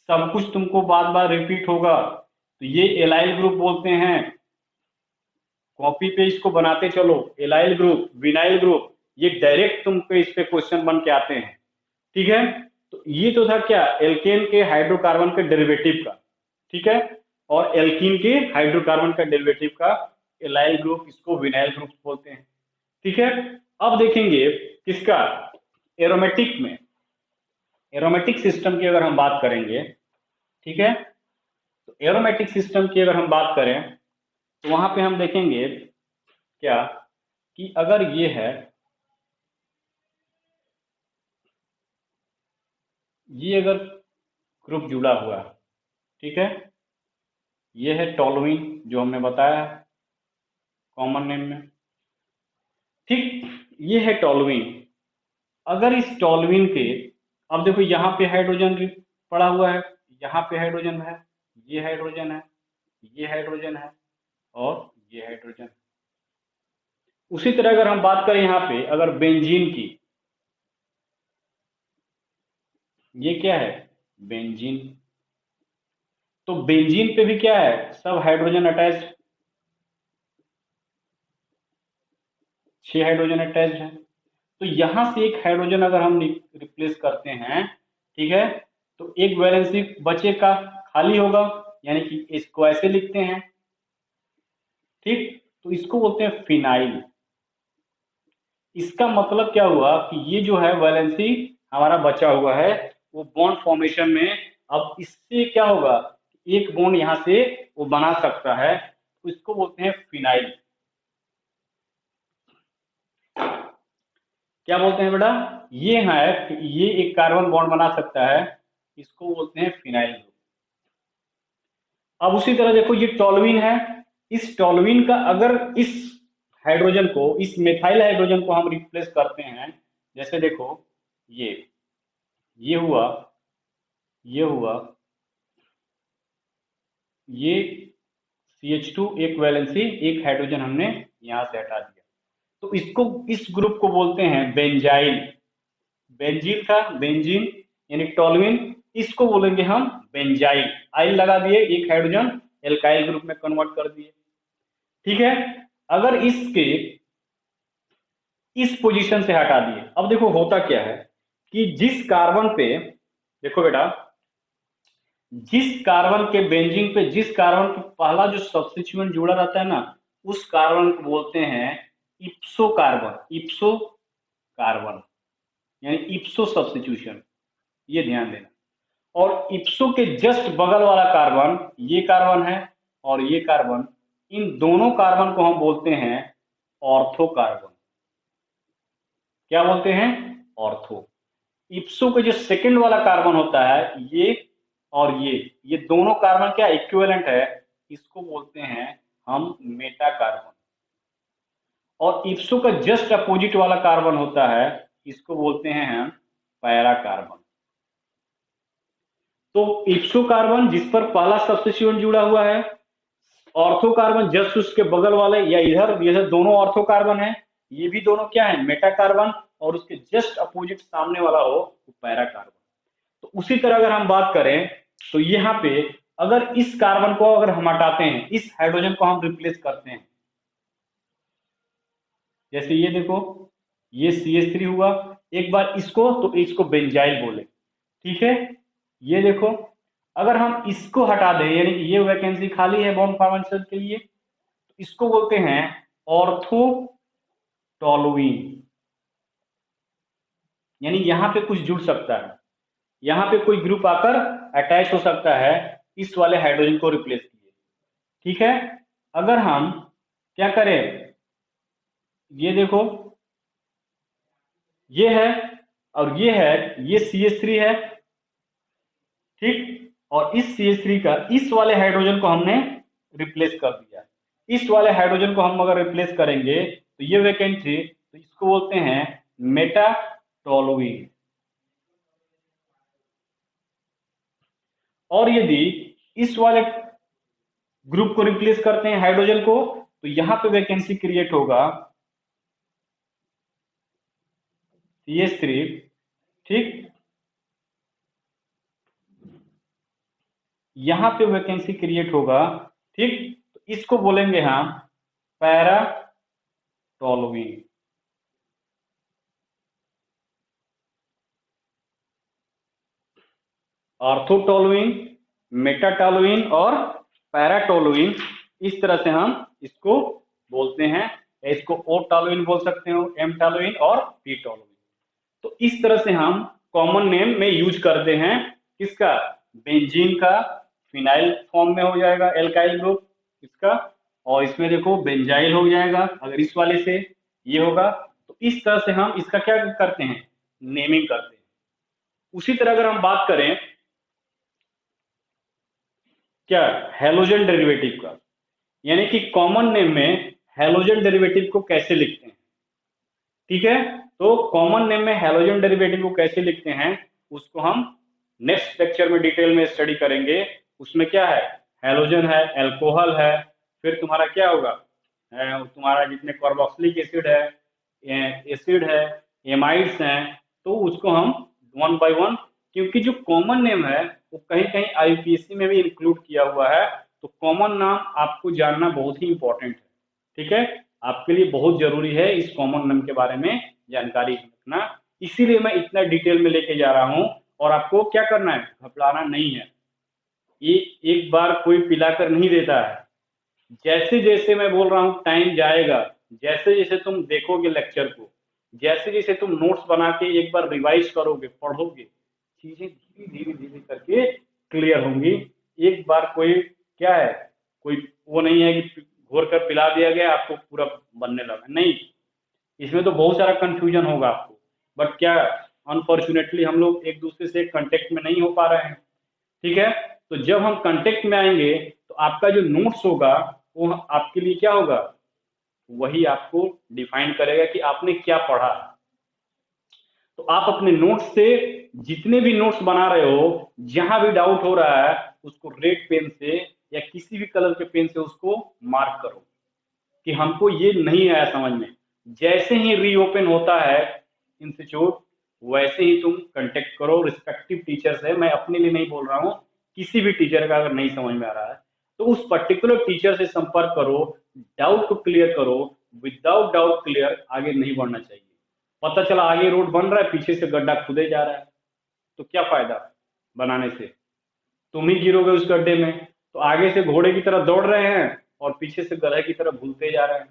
सब कुछ तुमको बार बार रिपीट होगा। तो ये एलाइल ग्रुप बोलते हैं, कॉपी पे इसको बनाते चलो। एलाइल ग्रुप, विनाइल ग्रुप, ये डायरेक्ट तुम पे इस पे क्वेश्चन बन के आते हैं, ठीक है। तो ये तो था क्या, एल्केन के हाइड्रोकार्बन के डेरिवेटिव का, ठीक है, और एल्कीन के हाइड्रोकार्बन का डेरिवेटिव का एलाइल ग्रुप, इसको विनाइल ग्रुप बोलते हैं, ठीक है। अब देखेंगे किसका, एरोमेटिक में, एरोमेटिक सिस्टम की अगर हम बात करेंगे, ठीक है, तो एरोमेटिक सिस्टम की अगर हम बात करें तो वहां पे हम देखेंगे क्या कि अगर ये है, ये अगर ग्रुप जुड़ा हुआ है, ठीक है, ये है टोलुइन जो हमने बताया कॉमन नेम में, ठीक, ये है टोलुइन। अगर इस टोलुइन के, अब देखो यहाँ पे हाइड्रोजन पड़ा हुआ है, यहाँ पे हाइड्रोजन है, ये हाइड्रोजन है, ये हाइड्रोजन है, और ये हाइड्रोजन। उसी तरह अगर हम बात करें यहाँ पे अगर बेंजीन की, ये क्या है बेंजीन, तो बेंजीन पे भी क्या है, सब हाइड्रोजन अटैच्ड, 6 हाइड्रोजन अटैच्ड है। तो यहां से एक हाइड्रोजन अगर हम रिप्लेस करते हैं, ठीक है, तो एक वैलेंसी बचेगा, खाली होगा, यानी कि इसको ऐसे लिखते हैं, ठीक, तो इसको बोलते हैं फिनाइल। इसका मतलब क्या हुआ कि ये जो है वैलेंसी हमारा बचा हुआ है, वो बॉन्ड फॉर्मेशन में, अब इससे क्या होगा, एक बॉन्ड यहां से वो बना सकता है, तो इसको बोलते हैं फिनाइल। क्या बोलते हैं बेटा, ये है, ये एक कार्बन बॉन्ड बना सकता है, इसको बोलते हैं फिनाइल ग्रुप। अब उसी तरह देखो ये टोलुइन है, इस टोलुइन का अगर इस हाइड्रोजन को, इस मेथाइल हाइड्रोजन को हम रिप्लेस करते हैं, जैसे देखो ये हुआ, ये हुआ, ये CH2 एक वैलेंसी, एक हाइड्रोजन हमने यहां से हटा दिया, तो इसको, इस ग्रुप को बोलते हैं बेंजाइल। बेंजीन था, बेंजीन यानी टोलुइन, इसको बोलेंगे हम बेंजाइल। आइल लगा दिए, एक हाइड्रोजन एल्काइल ग्रुप में कन्वर्ट कर दिए, ठीक है। अगर इसके इस पोजीशन से हटा दिए, अब देखो होता क्या है कि जिस कार्बन पे, देखो बेटा, जिस कार्बन के बेंजीन पे, जिस कार्बन पे पहला जो सब्स्टिट्यूएंट जुड़ा रहता है ना, उस कार्बन को बोलते हैं इप्सो कार्बन। इप्सो कार्बन यानी इप्सो सब्स्टिट्यूशन, ये ध्यान देना। और इप्सो के जस्ट बगल वाला कार्बन, ये कार्बन है और ये कार्बन, इन दोनों कार्बन को हम बोलते हैं ऑर्थो कार्बन। क्या बोलते हैं, ऑर्थो। इप्सो के जो सेकंड वाला कार्बन होता है, ये और ये दोनों कार्बन क्या इक्विवेलेंट है, इसको बोलते हैं हम मेटा कार्बन। और इप्सो का जस्ट अपोजिट वाला कार्बन होता है, इसको बोलते हैं हम पैरा कार्बन। तो इप्सो कार्बन जिस पर पहला सब्स्टिट्यूएंट जुड़ा हुआ है, ऑर्थो कार्बन जस्ट उसके बगल वाले या इधर, ये दोनों ऑर्थो कार्बन है, ये भी दोनों क्या है मेटा कार्बन, और उसके जस्ट अपोजिट सामने वाला हो तो पैरा कार्बन। तो उसी तरह अगर हम बात करें तो यहाँ पे अगर इस कार्बन को अगर हम हटाते हैं, इस हाइड्रोजन को हम रिप्लेस करते हैं, जैसे ये देखो, ये CH3 हुआ, एक बार इसको, तो इसको बेंजाइल बोले, ठीक है। ये देखो, अगर हम इसको हटा दें, यानी कि ये वैकेंसी खाली है बॉन्ड फॉर्मेशन के लिए, तो इसको बोलते हैं ऑर्थो टोलुइन। यानी यहां पे कुछ जुड़ सकता है, यहां पे कोई ग्रुप आकर अटैच हो सकता है इस वाले हाइड्रोजन को रिप्लेस किए, ठीक है। अगर हम क्या करें, ये देखो, ये है, और ये है, ये CH3 है, ठीक। और इस CH3 का इस वाले हाइड्रोजन को हमने रिप्लेस कर दिया। इस वाले हाइड्रोजन को हम अगर रिप्लेस करेंगे तो ये वैकेंसी, तो इसको बोलते हैं मेटाटोलुइन। और यदि इस वाले ग्रुप को रिप्लेस करते हैं हाइड्रोजन को, तो यहां पे वैकेंसी क्रिएट होगा CH3, ठीक। यहां पे वैकेंसी क्रिएट होगा, ठीक। तो इसको बोलेंगे हम पैराटोलुइन। ऑर्थोटोलुइन, मेटाटोलुइन और पैराटोलुइन, इस तरह से हम इसको बोलते हैं। इसको ओ टोलुइन बोल सकते हो, एम टोलुइन और पी टोलुइन। तो इस तरह से हम कॉमन नेम में यूज करते हैं किसका, बेंजीन का। फिनाइल फॉर्म में हो जाएगा एल्काइल ग्रुप इसका, और इसमें देखो बेंजाइल हो जाएगा अगर इस वाले से ये होगा। तो इस तरह से हम इसका क्या करते हैं, नेमिंग करते हैं। उसी तरह अगर हम बात करें क्या, हेलोजन डेरिवेटिव का, यानी कि कॉमन नेम में हेलोजन डेरिवेटिव को कैसे लिखते हैं, ठीक है। तो कॉमन नेम में हेलोजन डेरिवेटिव को कैसे लिखते हैं, उसको हम नेक्स्ट लेक्चर में डिटेल में स्टडी करेंगे। उसमें क्या है, हेलोजन है, एल्कोहल है, फिर तुम्हारा क्या होगा, तुम्हारा जितने कार्बोक्सिलिक एसिड है, एमाइड्स हैं, तो उसको हम वन बाय वन, क्योंकि जो कॉमन नेम है वो कहीं कहीं IUPAC में भी इंक्लूड किया हुआ है। तो कॉमन नाम आपको जानना बहुत ही इंपॉर्टेंट है, ठीक है। आपके लिए बहुत जरूरी है इस कॉमन नेम के बारे में जानकारी रखना, इसीलिए मैं इतना डिटेल में लेके जा रहा हूं। और आपको क्या करना है, घबराना नहीं है। ये एक बार कोई पिलाकर नहीं देता है। जैसे जैसे मैं बोल रहा हूँ टाइम जाएगा, जैसे जैसे तुम देखोगे लेक्चर को, जैसे जैसे तुम नोट्स बना के एक बार रिवाइज करोगे, पढ़ोगे, चीजें धीरे धीरे धीरे करके क्लियर होंगी। एक बार कोई क्या है, कोई वो नहीं है कि घोर कर पिला दिया गया आपको पूरा बनने लगा, नहीं। इसमें तो बहुत सारा कंफ्यूजन होगा आपको, बट क्या, अनफॉर्चुनेटली हम लोग एक दूसरे से कांटेक्ट में नहीं हो पा रहे हैं, ठीक है। तो जब हम कांटेक्ट में आएंगे तो आपका जो नोट्स होगा वो आपके लिए क्या होगा, वही आपको डिफाइन करेगा कि आपने क्या पढ़ा। तो आप अपने नोट्स से जितने भी नोट्स बना रहे हो, जहां भी डाउट हो रहा है उसको रेड पेन से या किसी भी कलर के पेन से उसको मार्क करो कि हमको ये नहीं आया समझ में। जैसे ही रीओपन होता है इंस्टीट्यूट, वैसे ही तुम कांटेक्ट करो रिस्पेक्टिव टीचर से। मैं अपने लिए नहीं बोल रहा हूँ, किसी भी टीचर का अगर नहीं समझ में आ रहा है तो उस पर्टिकुलर टीचर से संपर्क करो, डाउट को क्लियर करो। विदाउट डाउट क्लियर आगे नहीं बढ़ना चाहिए। पता चला आगे रोड बन रहा है, पीछे से गड्ढा खुदे जा रहा है, तो क्या फायदा बनाने से, तुम ही गिरोगे उस गड्ढे में। तो आगे से घोड़े की तरह दौड़ रहे हैं और पीछे से गधे की तरह भूलते जा रहे हैं,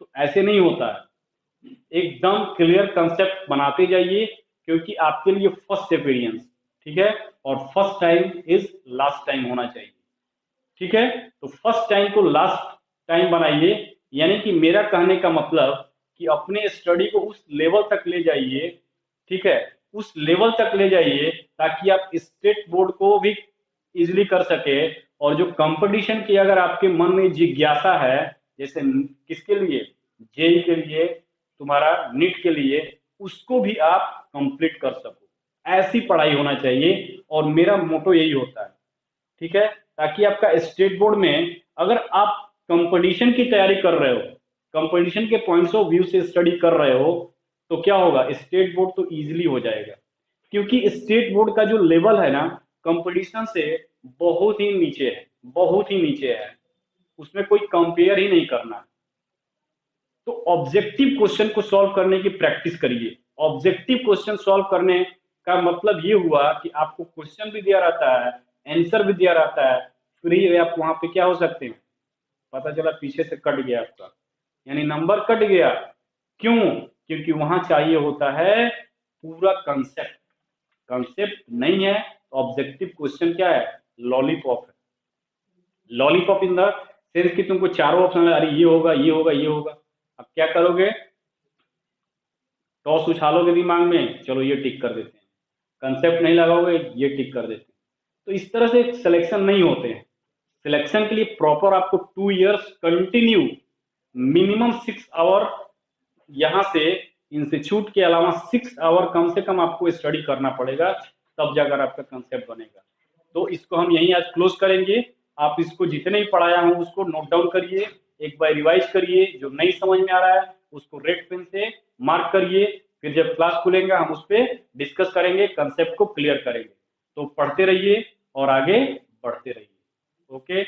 तो ऐसे नहीं होता है। एकदम क्लियर कंसेप्ट बनाते जाइए, क्योंकि आपके लिए फर्स्ट एक्सपीरियंस, ठीक है, और first time is last time होना चाहिए, ठीक है। तो फर्स्ट टाइम को लास्ट टाइम बनाइए, यानी कि मेरा कहने का मतलब कि अपने स्टडी को उस लेवल तक ले जाइए, ठीक है, उस लेवल तक ले जाइए ताकि आप स्टेट बोर्ड को भी इजिली कर सके। और जो कंपटीशन की अगर आपके मन में जिज्ञासा है, जैसे किसके लिए, जेई के लिए, तुम्हारा नीट के लिए, उसको भी आप कंप्लीट कर सको। ऐसी पढ़ाई होना चाहिए और मेरा मोटो यही होता है, ठीक है। ताकि आपका स्टेट बोर्ड में अगर आप कंपटीशन की तैयारी कर रहे हो, कंपटीशन के पॉइंट्स ऑफ व्यू से स्टडी कर रहे हो, तो क्या होगा, स्टेट बोर्ड तो इजीली हो जाएगा। क्योंकि स्टेट बोर्ड का जो लेवल है ना, कंपटीशन से बहुत ही नीचे है, बहुत ही नीचे है, उसमें कोई कंपेयर ही नहीं करना। तो ऑब्जेक्टिव क्वेश्चन को सॉल्व करने की प्रैक्टिस करिए। ऑब्जेक्टिव क्वेश्चन सॉल्व करने का मतलब ये हुआ कि आपको क्वेश्चन भी दिया रहता है, आंसर भी दिया रहता है, फ्री आप वहां पे क्या हो सकते हैं, पता चला पीछे से कट गया आपका, यानी नंबर कट गया। क्यों, क्योंकि वहां चाहिए होता है पूरा कंसेप्ट। कंसेप्ट नहीं है तो ऑब्जेक्टिव क्वेश्चन क्या है, लॉलीपॉप है। लॉलीपॉप इन द सेंस कि तुमको चारों ऑप्शन, अरे ये होगा, ये होगा, ये होगा। अब क्या करोगे, टॉस उछालोगे दिमाग में, चलो ये टिक कर देते हैं, कंसेप्ट नहीं लगाओगे, ये टिक कर देते हैं। तो इस तरह से सिलेक्शन नहीं होते हैं। सिलेक्शन के लिए प्रॉपर आपको 2 इयर्स कंटिन्यू मिनिमम 6 आवर यहाँ से इंस्टीट्यूट के अलावा 6 आवर कम से कम आपको स्टडी करना पड़ेगा, तब जाकर आपका कंसेप्ट बनेगा। तो इसको हम यहीं आज क्लोज करेंगे। आप इसको जितने भी पढ़ाया हूं उसको नोट डाउन करिए, एक बार रिवाइज करिए, जो नहीं समझ में आ रहा है उसको रेड पेन से मार्क करिए, फिर जब क्लास खुलेगा हम उस पर डिस्कस करेंगे, कंसेप्ट को क्लियर करेंगे। तो पढ़ते रहिए और आगे बढ़ते रहिए। ओके।